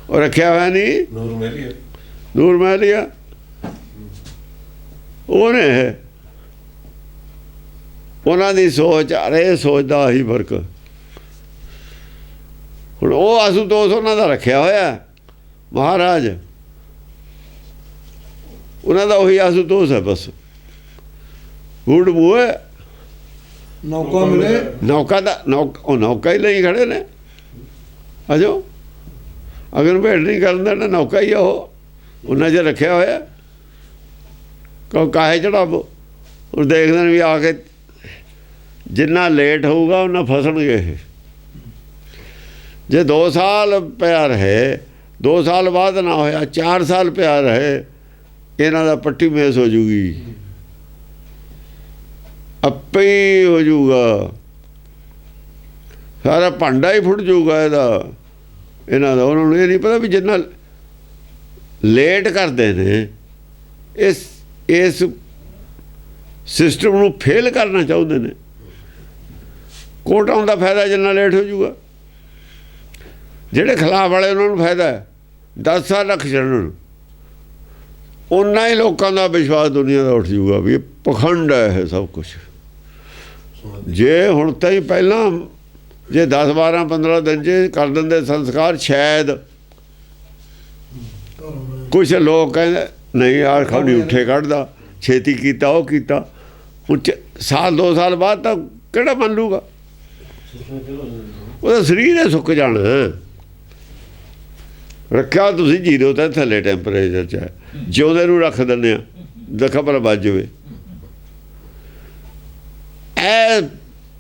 ਉਹ ਰੱਖਿਆ ਹੋਇਆ ਨਹੀਂ, ਨੂਰ ਮਹਿਲੀਆ ਉਹਨੇ, ਉਹਨਾਂ ਦੀ ਸੋਚ, ਅਰੇ ਸੋਚ ਦਾ ਹੀ ਫਰਕ। ਹੁਣ ਉਹ ਆਸੂਤੋਸ ਉਹਨਾਂ ਦਾ ਰੱਖਿਆ ਹੋਇਆ ਮਹਾਰਾਜ, ਉਹਨਾਂ ਦਾ ਉਹੀ ਆਸੂਤੋਸ ਹੈ ਬਸ। ਬੂੜ ਮੂਹੇ ਨੌਕਾ ਮਿਲੇ, ਨੌਕਾ ਦਾ ਉਹ ਨੌਕਾ ਹੀ ਲਈ ਖੜੇ ਨੇ। ਆਜੋ, ਅਗਰ ਭੇਟ ਨਹੀਂ ਕਰਨ ਦੇਣਾ, ਨੌਕਾ ਹੀ ਆ ਉਹ, ਉਹਨਾਂ 'ਚ ਰੱਖਿਆ ਹੋਇਆ। ਕਹੋ ਕਾਹੇ ਚੜਾਵੋ। ਉਹ ਦੇਖਦੇ ਨੇ ਵੀ ਆ ਕੇ ਜਿੰਨਾ ਲੇਟ ਹੋਊਗਾ ਉਹਨਾਂ ਫਸਣਗੇ ਇਹ। ਜੇ 2 ਸਾਲ ਪਿਆ ਰਹੇ, 2 ਸਾਲ ਬਾਅਦ ਨਾ ਹੋਇਆ, 4 ਸਾਲ ਪਿਆ ਰਹੇ, ਇਹਨਾਂ ਦਾ ਪੱਟੀ ਮੇਸ ਹੋ ਜੂਗੀ, ਆਪੇ ਹੀ ਹੋ ਜੂਗਾ, ਸਾਰਾ ਭਾਂਡਾ ਹੀ ਫੁੱਟ ਜੂਗਾ ਇਹਦਾ, ਇਹਨਾਂ ਦਾ। ਉਹਨਾਂ ਨੂੰ ਇਹ ਨਹੀਂ ਪਤਾ ਵੀ ਜਿੰਨਾ ਲੇਟ ਕਰਦੇ ਨੇ, ਇਸ ਸਿਸਟਮ ਨੂੰ ਫੇਲ ਕਰਨਾ ਚਾਹੁੰਦੇ ਨੇ। ਕੋਟਾਂ ਦਾ ਫਾਇਦਾ ਜਿੰਨਾ ਲੇਟ ਹੋ ਜੂਗਾ, ਜਿਹੜੇ ਖਿਲਾਫ ਵਾਲੇ ਉਹਨਾਂ ਨੂੰ ਫਾਇਦਾ ਹੈ 10 ਸਾਲ ਰੱਖ ਛੱਡਣ, ਉਨਾ ਹੀ ਲੋਕਾਂ ਦਾ ਵਿਸ਼ਵਾਸ ਦੁਨੀਆ ਦਾ ਉੱਠ ਜੂਗਾ ਵੀ ਇਹ ਪਖੰਡ ਹੈ ਇਹ ਸਭ ਕੁਛ। ਜੇ ਹੁਣ ਤਾਂ ਹੀ ਪਹਿਲਾਂ ਜੇ 10 12 15 ਦਿਨ 'ਚ ਕਰ ਦਿੰਦੇ ਸੰਸਕਾਰ, ਸ਼ਾਇਦ ਕੁਛ ਲੋਕ ਕਹਿੰਦੇ ਨਹੀਂ ਯਾਰ ਖਾਣੀ ਉੱਠੇ ਕੱਢਦਾ, ਛੇਤੀ ਕੀਤਾ, ਉਹ ਕੀਤਾ। ਹੁਣ ਸਾਲ 2 ਸਾਲ ਬਾਅਦ ਤਾਂ ਕਿਹੜਾ ਮੰਨ ਲੂਗਾ? ਉਹਦਾ ਸਰੀਰ ਹੈ ਸੁੱਕ ਜਾਣਾ। ਰੱਖਿਆ ਤੁਸੀਂ ਜੀਰੋ ਤੇ ਥੱਲੇ ਟੈਂਪਰੇਚਰ 'ਚ ਹੈ, ਜਿਉਂਦੇ ਨੂੰ ਰੱਖ ਦਿੰਦੇ ਆ ਦੇਖਾ ਭਲਾ ਵੱਜ ਜਾਵੇ। ਇਹ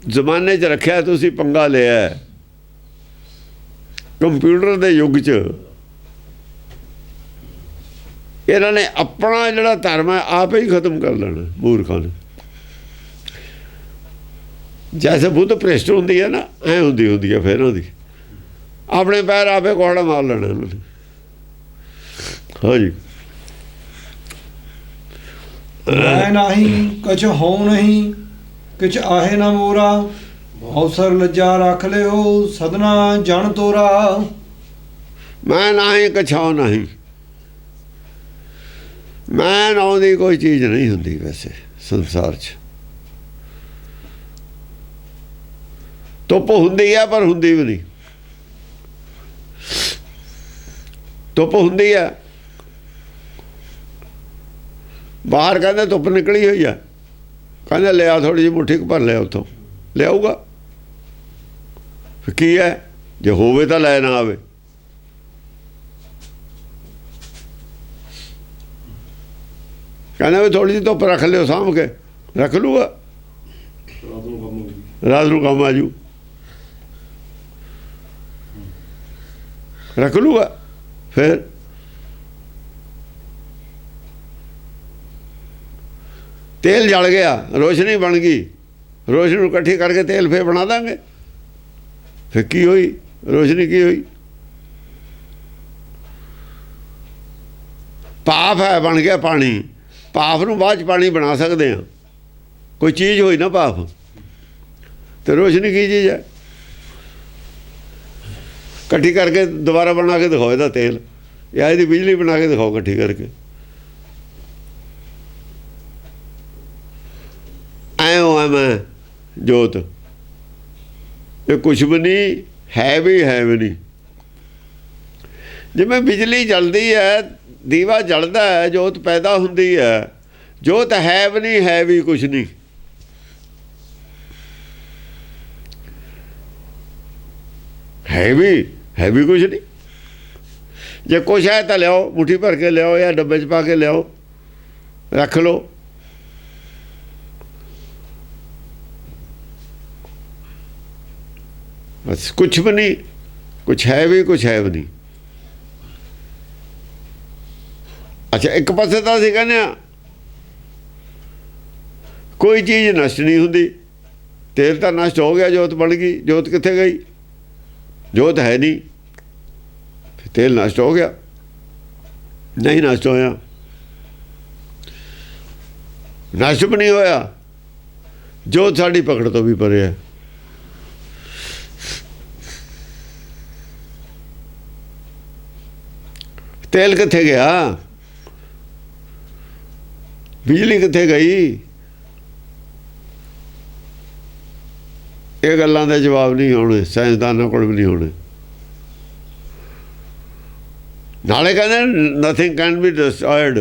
ਜ਼ਮਾਨੇ 'ਚ ਰੱਖਿਆ ਤੁਸੀਂ, ਪੰਗਾ ਲਿਆ ਕੰਪਿਊਟਰ ਦੇ ਯੁੱਗ 'ਚ। ਇਹਨਾਂ ਨੇ ਆਪਣਾ ਜਿਹੜਾ ਧਰਮ ਹੈ ਆਪ ਹੀ ਖਤਮ ਕਰ ਲੈਣਾ ਮੂਰਖਾਂ ਨੇ। ਜੈਸੇ ਬੁੱਧ ਭ੍ਰਿਸ਼ਟ ਹੁੰਦੀ ਹੈ ਨਾ, ਐ ਹੁੰਦੀ ਹੈ ਫਿਰ ਉਹਦੀ ਆਪਣੇ ਪੈਰ ਆਪੇ ਕੋਹੜਾ ਮਾਰ ਲੈਣਾ ਇਹਨਾਂ ਨੇ। ਹਾਂਜੀ, ਮੈਂ ਨਹੀਂ ਕਛ ਹੋ ਨਹੀਂ, ਕਿਛ ਆਹੇ ਨਾ ਮੋਰਾ, ਅਵਸਰ ਲੱਜਾ ਰੱਖ ਲਿਓ ਸਦਨਾ ਜਨ ਤੋਰਾ। ਮੈਂ ਨਹੀਂ ਕਛਾਉ ਨਹੀਂ, ਮੈਂ ਨਾਉਂ ਦੀ ਕੋਈ ਚੀਜ਼ ਨਹੀਂ ਹੁੰਦੀ ਵੈਸੇ ਸੰਸਾਰ 'ਚ। ਧੁੱਪ ਹੁੰਦੀ ਹੈ ਪਰ ਹੁੰਦੀ ਵੀ ਨਹੀਂ। ਧੁੱਪ ਹੁੰਦੀ ਹੈ, ਬਾਹਰ ਕਹਿੰਦੇ ਧੁੱਪ ਨਿਕਲੀ ਹੋਈ ਆ, ਕਹਿੰਦੇ ਲਿਆ ਥੋੜ੍ਹੀ ਜਿਹੀ ਮੁੱਠੀ ਕੁ ਭਰ ਲਿਆ, ਉੱਥੋਂ ਲਿਆਊਗਾ ਕੀ ਹੈ, ਜੇ ਹੋਵੇ ਤਾਂ ਲੈ ਨਾ ਆਵੇ। ਕਹਿੰਦਾ ਵੀ ਥੋੜ੍ਹੀ ਜਿਹੀ ਧੁੱਪ ਰੱਖ ਲਿਓ, ਸਾਂਭ ਕੇ ਰੱਖ ਲੂਗਾ, ਰਾਤ ਨੂੰ ਕੰਮ ਆਜੂ, ਰੱਖ ਲੂਗਾ। ਫਿਰ ਤੇਲ ਜਲ ਗਿਆ, ਰੋਸ਼ਨੀ ਬਣ ਗਈ, ਰੋਸ਼ਨੀ ਨੂੰ ਇਕੱਠੀ ਕਰਕੇ ਤੇਲ ਫੇਰ ਬਣਾ ਦਾਂਗੇ। ਫਿਰ ਕੀ ਹੋਈ ਰੋਸ਼ਨੀ, ਕੀ ਹੋਈ? ਭਾਫ ਹੈ, ਬਣ ਗਿਆ ਪਾਣੀ। ਭਾਫ ਨੂੰ ਬਾਅਦ 'ਚ ਪਾਣੀ ਬਣਾ ਸਕਦੇ ਹਾਂ, ਕੋਈ ਚੀਜ਼ ਹੋਈ ਨਾ ਭਾਫ। ਤੇ ਰੋਸ਼ਨੀ ਕੀ ਚੀਜ਼ ਹੈ? ਇਕੱਠੀ ਕਰਕੇ ਦੁਬਾਰਾ ਬਣਾ ਕੇ ਦਿਖਾਓ ਇਹਦਾ ਤੇਲ, ਜਾਂ ਇਹਦੀ ਬਿਜਲੀ ਬਣਾ ਕੇ ਦਿਖਾਓ ਇਕੱਠੀ ਕਰਕੇ। ਐਂ ਮੈਂ ਜੋਤ, ਇਹ ਕੁਛ ਵੀ ਨਹੀਂ ਹੈ, ਵੀ ਹੈ ਵੀ ਨਹੀਂ। ਜਿਵੇਂ ਬਿਜਲੀ ਜਲਦੀ ਹੈ, ਦੀਵਾ ਜਲਦਾ ਹੈ, ਜੋਤ ਪੈਦਾ ਹੁੰਦੀ ਹੈ। ਜੋਤ ਹੈ ਵੀ ਨਹੀਂ, ਹੈ ਵੀ ਕੁਛ ਨਹੀਂ। ਹੈ ਵੀ ਕੁਛ ਨਹੀਂ। ਜੇ ਕੁਛ ਹੈ ਤਾਂ ਲਿਆਓ, ਮੁੱਠੀ ਭਰ ਕੇ ਲਿਆਓ ਜਾਂ ਡੱਬੇ 'ਚ ਪਾ ਕੇ ਲਿਆਓ, ਰੱਖ ਲਓ। ਬਸ ਕੁਛ ਵੀ ਨਹੀਂ, ਕੁਛ ਹੈ ਵੀ ਨਹੀਂ। ਅੱਛਾ, ਇੱਕ ਪਾਸੇ ਤਾਂ ਅਸੀਂ ਕਹਿੰਦੇ ਹਾਂ ਕੋਈ ਚੀਜ਼ ਨਸ਼ਟ ਨਹੀਂ ਹੁੰਦੀ। ਤੇਲ ਤਾਂ ਨਸ਼ਟ ਹੋ ਗਿਆ, ਜੋਤ ਬਣ ਗਈ। ਜੋਤ ਕਿੱਥੇ ਗਈ? ਜੋਤ ਹੈ ਨਹੀਂ, ਤੇਲ ਨਸ਼ਟ ਹੋ ਗਿਆ। ਨਹੀਂ ਨਸ਼ਟ ਹੋਇਆ, ਨਸ਼ਟ ਵੀ ਨਹੀਂ ਹੋਇਆ। ਜੋਤ ਸਾਡੀ ਪਕੜ ਤੋਂ ਵੀ ਪਰੇ ਹੈ। ਤੇਲ ਕਿੱਥੇ ਗਿਆ? ਬਿਜਲੀ ਕਿੱਥੇ ਗਈ? ਇਹ ਗੱਲਾਂ ਦੇ ਜਵਾਬ ਨਹੀਂ ਹੋਣੇ, ਸਾਇੰਸਦਾਨਾਂ ਕੋਲ ਵੀ ਨਹੀਂ ਹੋਣੇ। ਨਾਲੇ ਕਹਿੰਦੇ ਨਥਿੰਗ ਕੈਨ ਬੀ ਡਿਸਟਰੋਇਡ।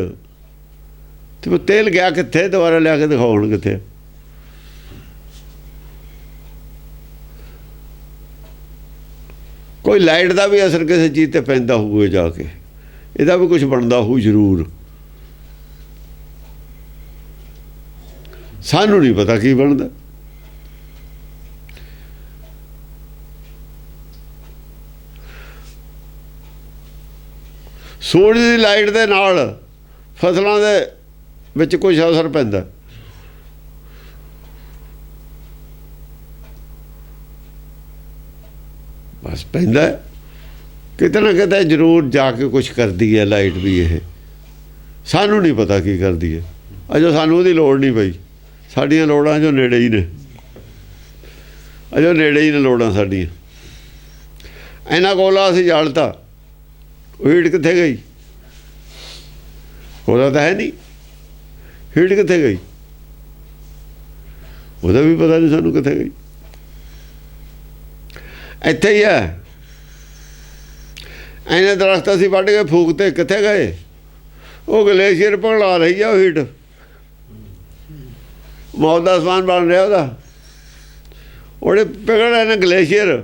ਤੇ ਤੇਲ ਗਿਆ ਕਿੱਥੇ? ਦੁਬਾਰਾ ਲਿਆ ਕੇ ਦਿਖਾਉਣ ਕਿੱਥੇ? ਕੋਈ ਲਾਈਟ ਦਾ ਵੀ ਅਸਰ ਕਿਸੇ ਚੀਜ਼ ਤੇ ਪੈਂਦਾ ਹੋਊਗਾ, ਜਾ ਕੇ ਇਹਦਾ ਵੀ ਕੁਝ ਬਣਦਾ ਹੋਊ ਜ਼ਰੂਰ। ਸਾਨੂੰ ਨਹੀਂ ਪਤਾ ਕੀ ਬਣਦਾ। ਸੂਰਜ ਦੀ ਲਾਈਟ ਦੇ ਨਾਲ ਫਸਲਾਂ ਦੇ ਵਿੱਚ ਕੁਝ ਅਸਰ ਪੈਂਦਾ। ਬਸ ਪੈਂਦਾ, ਕਿਤੇ ਨਾ ਕਿਤੇ ਜ਼ਰੂਰ ਜਾ ਕੇ ਕੁਛ ਕਰਦੀ ਹੈ ਲਾਈਟ ਵੀ। ਇਹ ਸਾਨੂੰ ਨਹੀਂ ਪਤਾ ਕੀ ਕਰਦੀ ਹੈ। ਅਜੋ ਸਾਨੂੰ ਉਹਦੀ ਲੋੜ ਨਹੀਂ ਪਈ। ਸਾਡੀਆਂ ਲੋੜਾਂ ਜੋ ਨੇੜੇ ਹੀ ਨੇ, ਅਜੋ ਨੇੜੇ ਹੀ ਨੇ ਲੋੜਾਂ ਸਾਡੀਆਂ। ਇਹਨਾਂ ਕੋਲਾ ਅਸੀਂ ਜਾਲਤਾ, ਉਹ ਹੀਟ ਕਿੱਥੇ ਗਈ? ਉਹਦਾ ਤਾਂ ਹੈ ਨਹੀਂ, ਹੀਟ ਕਿੱਥੇ ਗਈ? ਉਹਦਾ ਵੀ ਪਤਾ ਨਹੀਂ ਸਾਨੂੰ ਕਿੱਥੇ ਗਈ। ਇੱਥੇ ਹੀ ਹੈ। ਐਨੇ ਦਰਖਤ ਅਸੀਂ ਵੱਢ ਕੇ ਫੂਕਤੇ, ਕਿੱਥੇ ਗਏ? ਉਹ ਗਲੇਸ਼ੀਅਰ ਪਿਘਲਾ ਰਹੀ ਆ ਉਹ ਹੀਟ। ਮੌਤ ਦਾ ਸਮਾਨ ਬਣ ਰਿਹਾ ਉਹਦਾ। ਉਹਦੇ ਪਿਘਲ ਰਹੇ ਨੇ ਗਲੇਸ਼ੀਅਰ,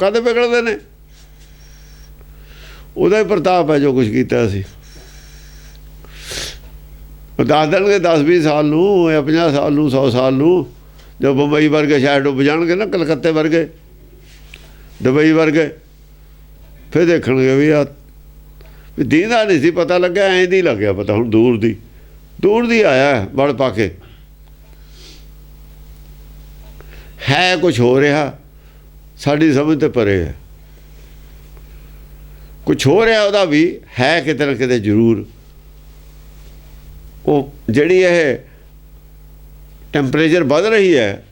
ਕਾਹਦੇ ਪਿਘਲਦੇ ਨੇ? ਉਹਦਾ ਹੀ ਪ੍ਰਤਾਪ ਹੈ ਜੋ ਕੁਛ ਕੀਤਾ ਸੀ। ਉਹ ਦੱਸ ਦੇਣਗੇ 10-20 ਸਾਲ ਨੂੰ ਜਾਂ 50 ਸਾਲ ਨੂੰ, 100 ਸਾਲ ਨੂੰ, ਜੋ ਬੰਬਈ ਵਰਗੇ ਸ਼ਹਿਰ ਡੁੱਬ ਜਾਣਗੇ ਨਾ, ਕਲਕੱਤੇ ਵਰਗੇ, ਦੁਬਈ ਵਰਗੇ, ਫਿਰ ਦੇਖਣਗੇ ਵੀ ਆ ਵੀ ਦੀਂਦਾ ਨਹੀਂ ਸੀ, ਪਤਾ ਲੱਗਿਆ ਐਂ ਦੀ ਲੱਗਿਆ ਪਤਾ। ਹੁਣ ਦੂਰ ਦੀ ਆਇਆ ਬਲ ਪਾ ਕੇ, ਹੈ ਕੁਛ ਹੋ ਰਿਹਾ, ਸਾਡੀ ਸਮਝ ਤੇ ਪਰੇ ਹੈ। ਕੁਛ ਹੋ ਰਿਹਾ ਉਹਦਾ ਵੀ ਹੈ ਕਿਤੇ ਨਾ ਕਿਤੇ ਜ਼ਰੂਰ। ਉਹ ਜਿਹੜੀ ਇਹ ਟੈਂਪਰੇਚਰ ਵੱਧ ਰਹੀ ਹੈ,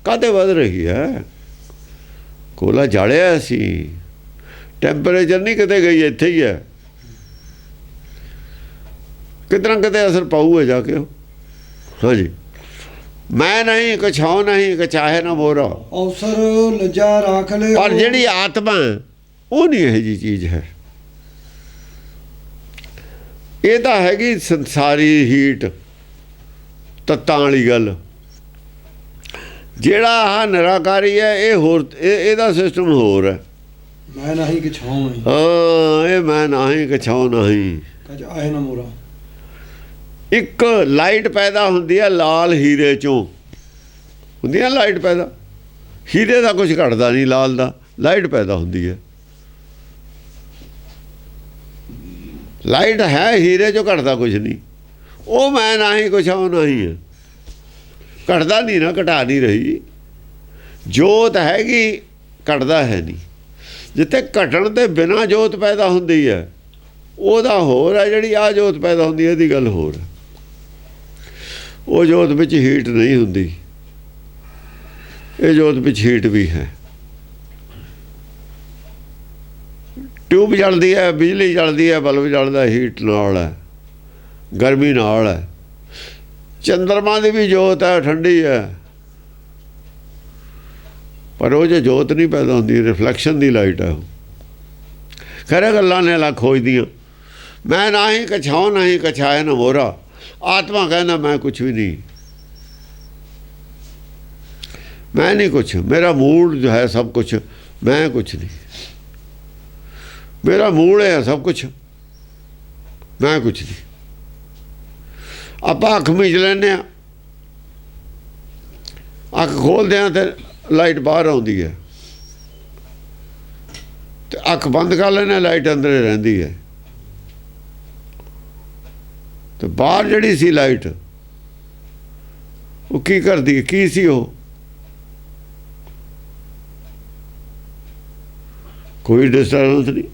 ਕਾਹਤੇ ਵੱਧ ਰਹੀ ਹੈ? ਕੋਲਾ ਜਾਲਿਆ ਸੀ, ਟੈਂਪਰੇਚਰ ਨਹੀਂ ਕਿਤੇ ਗਈ, ਇੱਥੇ ਹੀ ਹੈ। ਕਿਤੇ ਨਾ ਕਿਤੇ ਅਸਰ ਪਾਊਗਾ ਜਾ ਕੇ। ਹਾਂਜੀ, ਮੈਂ ਨਹੀਂ ਕਛਾਉ ਨਹੀਂ ਕਚਾਹੇ ਨਾ ਮੋਰਾ, ਅਵਸਰ ਲੱਜਾ ਰਾਖ ਲੈ। ਪਰ ਜਿਹੜੀ ਆਤਮਾ ਉਹ ਨਹੀਂ ਇਹੋ ਜਿਹੀ ਚੀਜ਼ ਹੈ। ਇਹ ਤਾਂ ਹੈਗੀ ਸੰਸਾਰੀ ਹੀਟ, ਤੱਤਾਂ ਵਾਲੀ ਗੱਲ। ਜਿਹੜਾ ਆਹ ਨਿਰਾਕਾਰੀ ਹੈ, ਇਹ ਹੋਰ, ਇਹਦਾ ਸਿਸਟਮ ਹੋਰ ਹੈ। ਮੈਂ ਨਹੀਂ ਕਛਾਉ ਨਹੀਂ, ਹਾਂ, ਇਹ ਮੈਂ ਨਹੀਂ ਕਛਾਉ ਨਹੀਂ ਕਛਾਹੇ ਨਾ ਮੋਰਾ। ਇੱਕ ਲਾਈਟ ਪੈਦਾ ਹੁੰਦੀ ਹੈ ਲਾਲ ਹੀਰੇ ਚੋਂ, ਹੁੰਦੀ ਹੈ ਲਾਈਟ ਪੈਦਾ। ਹੀਰੇ ਦਾ ਕੁਝ ਘਟਦਾ ਨਹੀਂ, ਲਾਲ ਦਾ ਲਾਈਟ ਪੈਦਾ ਹੁੰਦੀ ਹੈ। ਲਾਈਟ ਹੈ ਹੀਰੇ ਚੋਂ, ਘਟਦਾ ਕੁਝ ਨਹੀਂ। ਉਹ ਮੈਂ ਨਹੀਂ ਕੁਛ ਉਹ ਨਹੀਂ ਹੈ, ਘਟਦਾ ਨਹੀਂ ਨਾ, ਘਟਾ ਨਹੀਂ ਰਹੀ। ਜੋਤ ਹੈਗੀ, ਘਟਦਾ ਹੈ ਨਹੀਂ। ਜਿੱਥੇ ਘਟਣ ਦੇ ਬਿਨਾਂ ਜੋਤ ਪੈਦਾ ਹੁੰਦੀ ਹੈ, ਉਹਦਾ ਹੋਰ ਹੈ। ਜਿਹੜੀ ਆਹ ਜੋਤ ਪੈਦਾ ਹੁੰਦੀ ਹੈ, ਇਹਦੀ ਗੱਲ ਹੋਰ ਹੈ। ਉਹ ਜੋਤ ਵਿੱਚ ਹੀਟ ਨਹੀਂ ਹੁੰਦੀ, ਇਹ ਜੋਤ ਵਿੱਚ ਹੀਟ ਵੀ ਹੈ। ਟਿਊਬ ਜਲਦੀ ਹੈ, ਬਿਜਲੀ ਜਲਦੀ ਹੈ, ਬਲਬ ਜਲਦਾ, ਹੀਟ ਨਾਲ ਹੈ, ਗਰਮੀ ਨਾਲ ਹੈ। ਚੰਦਰਮਾ ਦੀ ਵੀ ਜੋਤ ਹੈ, ਠੰਡੀ ਹੈ, ਪਰ ਉਹ ਜੇ ਜੋਤ ਨਹੀਂ ਪੈਦਾ ਹੁੰਦੀ, ਰਿਫਲੈਕਸ਼ਨ ਦੀ ਲਾਈਟ ਹੈ। ਖਰੇ ਗੱਲਾਂ ਨੇ ਲੱਖ ਖੋਜਦੀਆਂ। ਮੈਂ ਨਾ ਹੀ ਕਛਾਉ ਨਹੀਂ ਕਛਾਏ ਨਾ ਮੋਰਾ। ਆਤਮਾ ਕਹਿੰਦਾ ਮੈਂ ਕੁਛ ਵੀ ਨਹੀਂ, ਮੈਂ ਨਹੀਂ ਕੁਛ, ਮੇਰਾ ਮੂਲ ਜੋ ਹੈ ਸਭ ਕੁਛ, ਮੈਂ ਕੁਛ ਨਹੀਂ। ਮੇਰਾ ਮੂਲ ਹੈ ਸਭ ਕੁਛ, ਮੈਂ ਕੁਛ ਨਹੀਂ। ਆਪਾਂ ਅੱਖ ਮੀਚ ਲੈਂਦੇ ਹਾਂ, ਅੱਖ ਖੋਲ੍ਹਦੇ ਹਾਂ ਤੇ ਲਾਈਟ ਬਾਹਰ ਆਉਂਦੀ ਹੈ, ਤੇ ਅੱਖ ਬੰਦ ਕਰ ਲੈਂਦੇ, ਲਾਈਟ ਅੰਦਰ ਰਹਿੰਦੀ ਹੈ। ਤੇ ਬਾਹਰ ਜਿਹੜੀ ਸੀ ਲਾਈਟ, ਉਹ ਕੀ ਕਰਦੀ ਹੈ? ਕੀ ਸੀ ਉਹ? ਕੋਈ ਡਿਸਟਰਬੈਂਸ ਨਹੀਂ,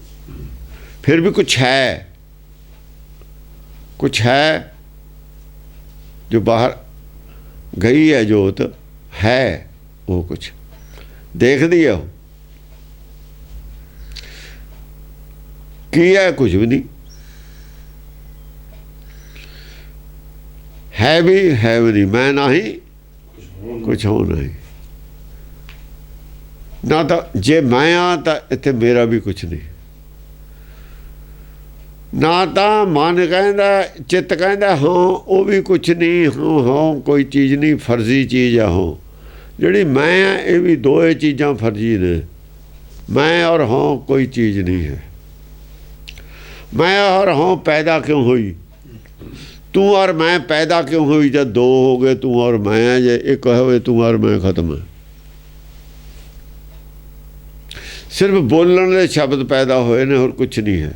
ਫਿਰ ਵੀ ਕੁਛ ਹੈ, ਕੁਛ ਹੈ ਜੋ ਬਾਹਰ ਗਈ ਹੈ। ਜੋਤ ਹੈ, ਉਹ ਕੁਛ ਦੇਖਦੀ ਹੈ। ਉਹ ਕੀ ਹੈ? ਕੁਝ ਵੀ ਨਹੀਂ ਹੈ, ਵੀ ਹੈ ਵੀ ਨਹੀਂ। ਮੈਂ ਨਹੀਂ ਕੁਛ ਹੋ ਨਹੀਂ। ਨਾ ਤਾਂ ਜੇ ਮੈਂ ਆ ਤਾਂ ਇੱਥੇ ਮੇਰਾ ਵੀ ਕੁਛ ਨਹੀਂ। ਨਾ ਤਾਂ ਮਨ ਕਹਿੰਦਾ, ਚਿੱਤ ਕਹਿੰਦਾ ਹਾਂ ਉਹ ਵੀ ਕੁਛ ਨਹੀਂ, ਹਾਂ ਕੋਈ ਚੀਜ਼ ਨਹੀਂ, ਫਰਜ਼ੀ ਚੀਜ਼ ਆ। ਹੋ ਜਿਹੜੀ ਮੈਂ ਆ, ਇਹ ਵੀ ਦੋਏ ਚੀਜ਼ਾਂ ਫਰਜ਼ੀ ਨੇ। ਮੈਂ ਔਰ ਹਾਂ ਕੋਈ ਚੀਜ਼ ਨਹੀਂ ਹੈ। ਮੈਂ ਔਰ ਹਾਂ ਪੈਦਾ ਕਿਉਂ ਹੋਈ? ਤੂੰ ਔਰ ਮੈਂ ਪੈਦਾ ਕਿਉਂ ਹੋਈ? ਜਦ ਦੋ ਹੋ ਗਏ, ਤੂੰ ਔਰ ਮੈਂ, ਜੇ ਇੱਕ ਹੋਵੇ ਤੂੰ ਔਰ ਮੈਂ, ਖਤਮ ਹੈ। ਸਿਰਫ ਬੋਲਣ ਦੇ ਸ਼ਬਦ ਪੈਦਾ ਹੋਏ ਨੇ, ਹੋਰ ਕੁਛ ਨਹੀਂ ਹੈ।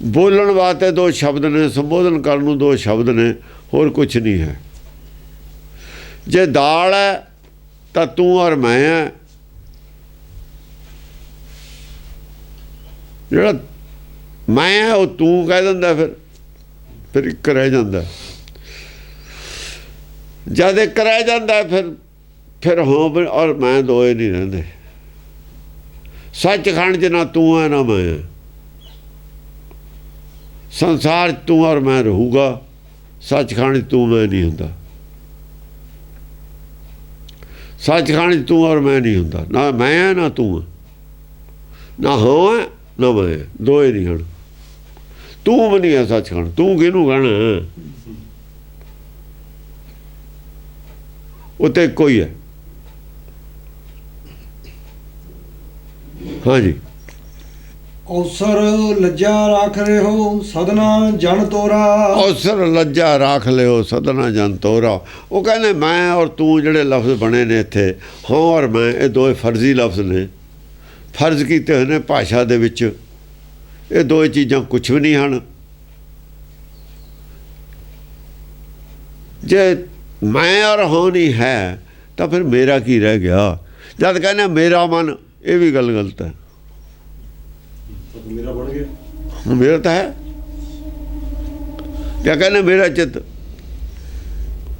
ਬੋਲਣ ਵਾਸਤੇ ਦੋ ਸ਼ਬਦ ਨੇ, ਸੰਬੋਧਨ ਕਰਨ ਨੂੰ ਦੋ ਸ਼ਬਦ ਨੇ, ਹੋਰ ਕੁਛ ਨਹੀਂ ਹੈ। ਜੇ ਦਾਲ ਹੈ ਤਾਂ ਤੂੰ ਔਰ ਮੈਂ ਹੈ। ਜਿਹੜਾ ਮੈਂ ਹੈ ਉਹ ਤੂੰ ਕਹਿ ਦਿੰਦਾ, ਫਿਰ ਇੱਕ ਰਹਿ ਜਾਂਦਾ। ਜਦ ਇੱਕ ਰਹਿ ਜਾਂਦਾ, ਫਿਰ ਹਾਂ ਔਰ ਮੈਂ ਦੋਏ ਨਹੀਂ ਰਹਿੰਦੇ। ਸੱਚਖੰਡ 'ਚ ਨਾ ਤੂੰ ਹੈ ਨਾ ਮੈਂ ਹੈ। ਸੰਸਾਰ 'ਚ ਤੂੰ ਔਰ ਮੈਂ ਰਹੂਗਾ, ਸੱਚਖੰਡ 'ਚ ਤੂੰ ਮੈਂ ਨਹੀਂ ਹੁੰਦਾ। ਸੱਚਖੰਡ 'ਚ ਤੂੰ ਔਰ ਮੈਂ ਨਹੀਂ ਹੁੰਦਾ। ਨਾ ਮੈਂ ਹੈ ਨਾ ਤੂੰ ਹੈ, ਨਾ ਹਾਂ ਹੈ ਨਾ ਮੈਂ, ਦੋਏ ਨਹੀਂ ਹਨ। ਤੂੰ ਵੀ ਨਹੀਂ ਹੈ ਸੱਚਖੰਡ। ਤੂੰ ਕਿਹਨੂੰ ਕਹਿਣਾ? ਉੱਤੇ ਇੱਕੋ ਹੀ ਹੈ। ਹਾਂਜੀ। ਅਵਸਰ ਲੱਜਾ ਰਾਖ ਰਿਓ ਸਦਨਾ ਜਨ ਤੋਰਾ। ਅਵਸਰ ਲੱਜਾ ਰਾਖ ਲਿਓ ਸਦਨਾ ਜਨ ਤੋਰਾ। ਉਹ ਕਹਿੰਦੇ ਮੈਂ ਔਰ ਤੂੰ ਜਿਹੜੇ ਲਫ਼ਜ਼ ਬਣੇ ਨੇ ਇੱਥੇ, ਹਾਂ ਔਰ ਮੈਂ, ਇਹ ਦੋਏ ਫਰਜ਼ੀ ਲਫ਼ਜ਼ ਨੇ, ਫਰਜ਼ ਕੀਤੇ ਹੋਏ ਨੇ ਭਾਸ਼ਾ ਦੇ ਵਿੱਚ। ਇਹ ਦੋਏ ਚੀਜ਼ਾਂ ਕੁਛ ਵੀ ਨਹੀਂ ਹਨ। ਜੇ ਮੈਂ ਔਰ ਹਾਂ ਨਹੀਂ ਹੈ ਤਾਂ ਫਿਰ ਮੇਰਾ ਕੀ ਰਹਿ ਗਿਆ? ਜਦ ਕਹਿੰਦੇ ਮੇਰਾ ਮਨ, ਇਹ ਵੀ ਗੱਲ ਗਲਤ ਹੈ। ਮੇਰਾ ਬਣ ਗਿਆ, ਮੇਰਾ ਤਾਂ ਹੈ। ਕਿਆ ਕਹਿੰਦੇ ਮੇਰਾ ਚਿੱਤ,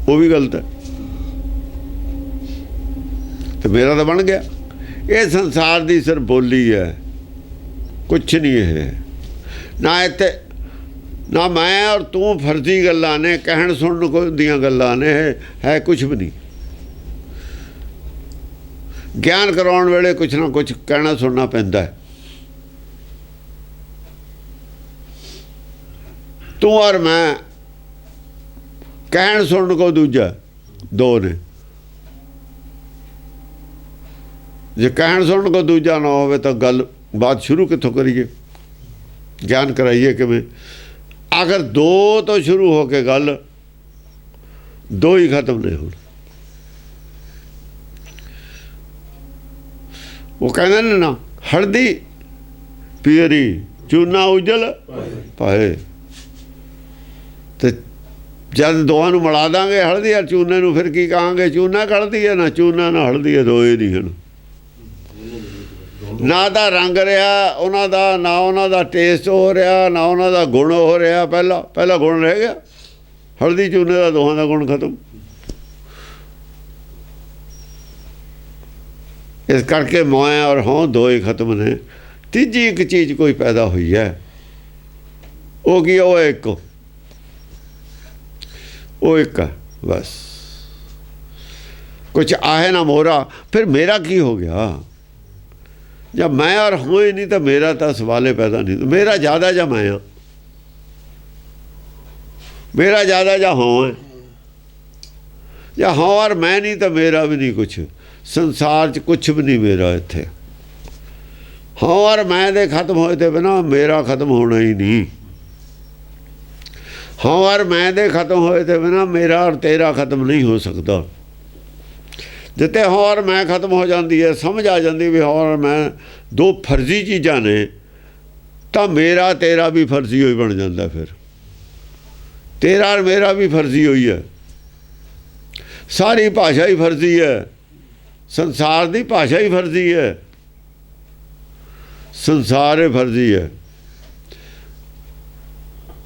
ਉਹ ਵੀ ਗਲਤ ਹੈ। ਤੇ ਮੇਰਾ ਤਾਂ ਬਣ ਗਿਆ। ਇਹ ਸੰਸਾਰ ਦੀ ਸਿਰਫ ਬੋਲੀ ਹੈ, ਕੁਛ ਨਹੀਂ ਇਹ। ਨਾ ਇੱਥੇ ਨਾ ਮੈਂ ਔਰ ਤੂੰ ਫਰਜ਼ੀ ਗੱਲਾਂ ਨੇ, ਕਹਿਣ ਸੁਣਨ ਕੋਈ ਦੀਆਂ ਗੱਲਾਂ ਨੇ, ਹੈ ਕੁਛ ਵੀ ਨਹੀਂ। ਗਿਆਨ ਕਰਾਉਣ ਵੇਲੇ ਕੁਛ ਨਾ ਕੁਛ ਕਹਿਣਾ ਸੁਣਨਾ ਪੈਂਦਾ ਹੈ। ਤੂੰ ਔਰ ਮੈਂ, ਕਹਿਣ ਸੁਣਨ ਕੋ ਦੂਜਾ, ਦੋ ਨੇ। ਜੇ ਕਹਿਣ ਸੁਣਨ ਕੋ ਦੂਜਾ ਨਾ ਹੋਵੇ ਤਾਂ ਗੱਲ ਬਾਤ ਸ਼ੁਰੂ ਕਿੱਥੋਂ ਕਰੀਏ? ਗਿਆਨ ਕਰਾਈਏ ਕਿਵੇਂ? ਅਗਰ ਦੋ ਤੋਂ ਸ਼ੁਰੂ ਹੋ ਕੇ ਗੱਲ, ਦੋ ਹੀ ਖਤਮ ਨਹੀਂ ਹੋਣ। ਉਹ ਕਹਿੰਦੇ ਨੇ ਨਾ, ਹਲਦੀ ਪੀਰੀ ਚੂਨਾ ਉਜਲ ਪਾਏ। ਤੇ ਜਦ ਦੋਹਾਂ ਨੂੰ ਮਿਲਾ ਦਾਂਗੇ, ਹਲਦੀ ਔਰ ਚੂਨੇ ਨੂੰ, ਫਿਰ ਕੀ ਕਹਾਂਗੇ? ਚੂਨਾ ਹਲਦੀ ਹੈ, ਨਾ ਚੂਨਾ ਨਾ ਹਲਦੀ ਹੈ, ਦੋਏ ਨਹੀਂ ਹਨ। ਨਾ ਤਾਂ ਰੰਗ ਰਿਹਾ ਉਹਨਾਂ ਦਾ, ਨਾ ਉਹਨਾਂ ਦਾ ਟੇਸਟ ਹੋ ਰਿਹਾ, ਨਾ ਉਹਨਾਂ ਦਾ ਗੁਣ ਹੋ ਰਿਹਾ। ਪਹਿਲਾ ਗੁਣ ਰਹਿ ਗਿਆ, ਹਲਦੀ ਚੂਨੇ ਦਾ ਦੋਹਾਂ ਦਾ ਗੁਣ ਖਤਮ। ਇਸ ਕਰਕੇ ਮੈਂ ਔਰ ਹਾਂ ਦੋਏ ਖਤਮ ਨੇ। ਤੀਜੀ ਇੱਕ ਚੀਜ਼ ਕੋਈ ਪੈਦਾ ਹੋਈ ਹੈ, ਉਹ ਕੀ? ਉਹ ਇੱਕ, ਉਹ ਇੱਕ ਹੈ ਬਸ। ਕੁਛ ਆਏ ਨਾ ਮੋਰਾ। ਫਿਰ ਮੇਰਾ ਕੀ ਹੋ ਗਿਆ? जब मैं और हूँ ही नहीं तो मेरा तो सवाल पैदा नहीं। तो मेरा ज़्यादा या मैं हाँ, मेरा ज़्यादा या हाँ है, या हाँ और मैं नहीं तो मेरा भी नहीं कुछ। संसार च कुछ भी नहीं मेरा इत्थे। हाँ और मैं दे खत्म होए थे बिना मेरा खत्म होना ही नहीं। हाँ और मैं दे खत्म होए थे बिना मेरा और तेरा खत्म नहीं हो सकता। जिते और मैं खत्म हो जाती है, समझ आ जाती भी और मैं दो फर्जी चीज़ां ने, तो मेरा तेरा भी फर्जी हो बन जाता। फिर तेरा और मेरा भी फर्जी हुई है। सारी भाषा ही फर्जी है, संसार की भाषा ही फर्जी है, संसार ही फर्जी है।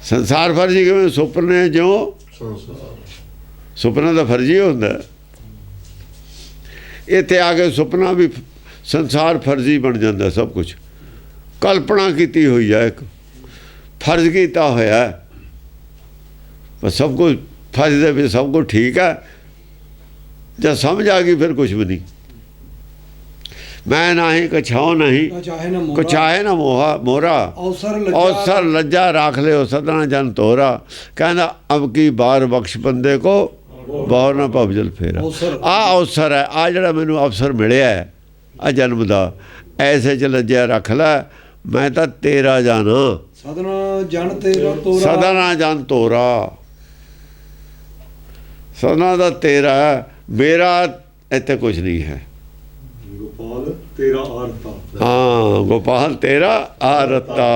संसार फर्जी किवें? सुपने जो सुपना तो फर्जी होता है। इत्थे आके सुपना भी संसार फर्जी बन जाता। सब कुछ कल्पना की हुई है, एक फर्ज किया होया है, पर सब कुछ फर्ज दे सब कुछ ठीक है। जब समझ आ गई फिर कुछ भी नहीं। मैं नहीं कछाओ नहीं, कुछ आए ना मोरा। अवसर लज्जा राख ले सदना जन तोरा। कहना अब की बार बख्श बंदे को बाहर ना भवजल फेरा। आ अवसर है, आ जड़ा मैनू अवसर मिलिया है आ जन्म का, ऐसे च लज्जा रख लै, मैं तो तेरा जाना। सदना जन तेरा तोरा, सदना जन तोरा। सदना तो तेरा है, मेरा इत्थे कुछ नहीं है। गोपाल तेरा आरता। हाँ, गोपाल तेरा आरता।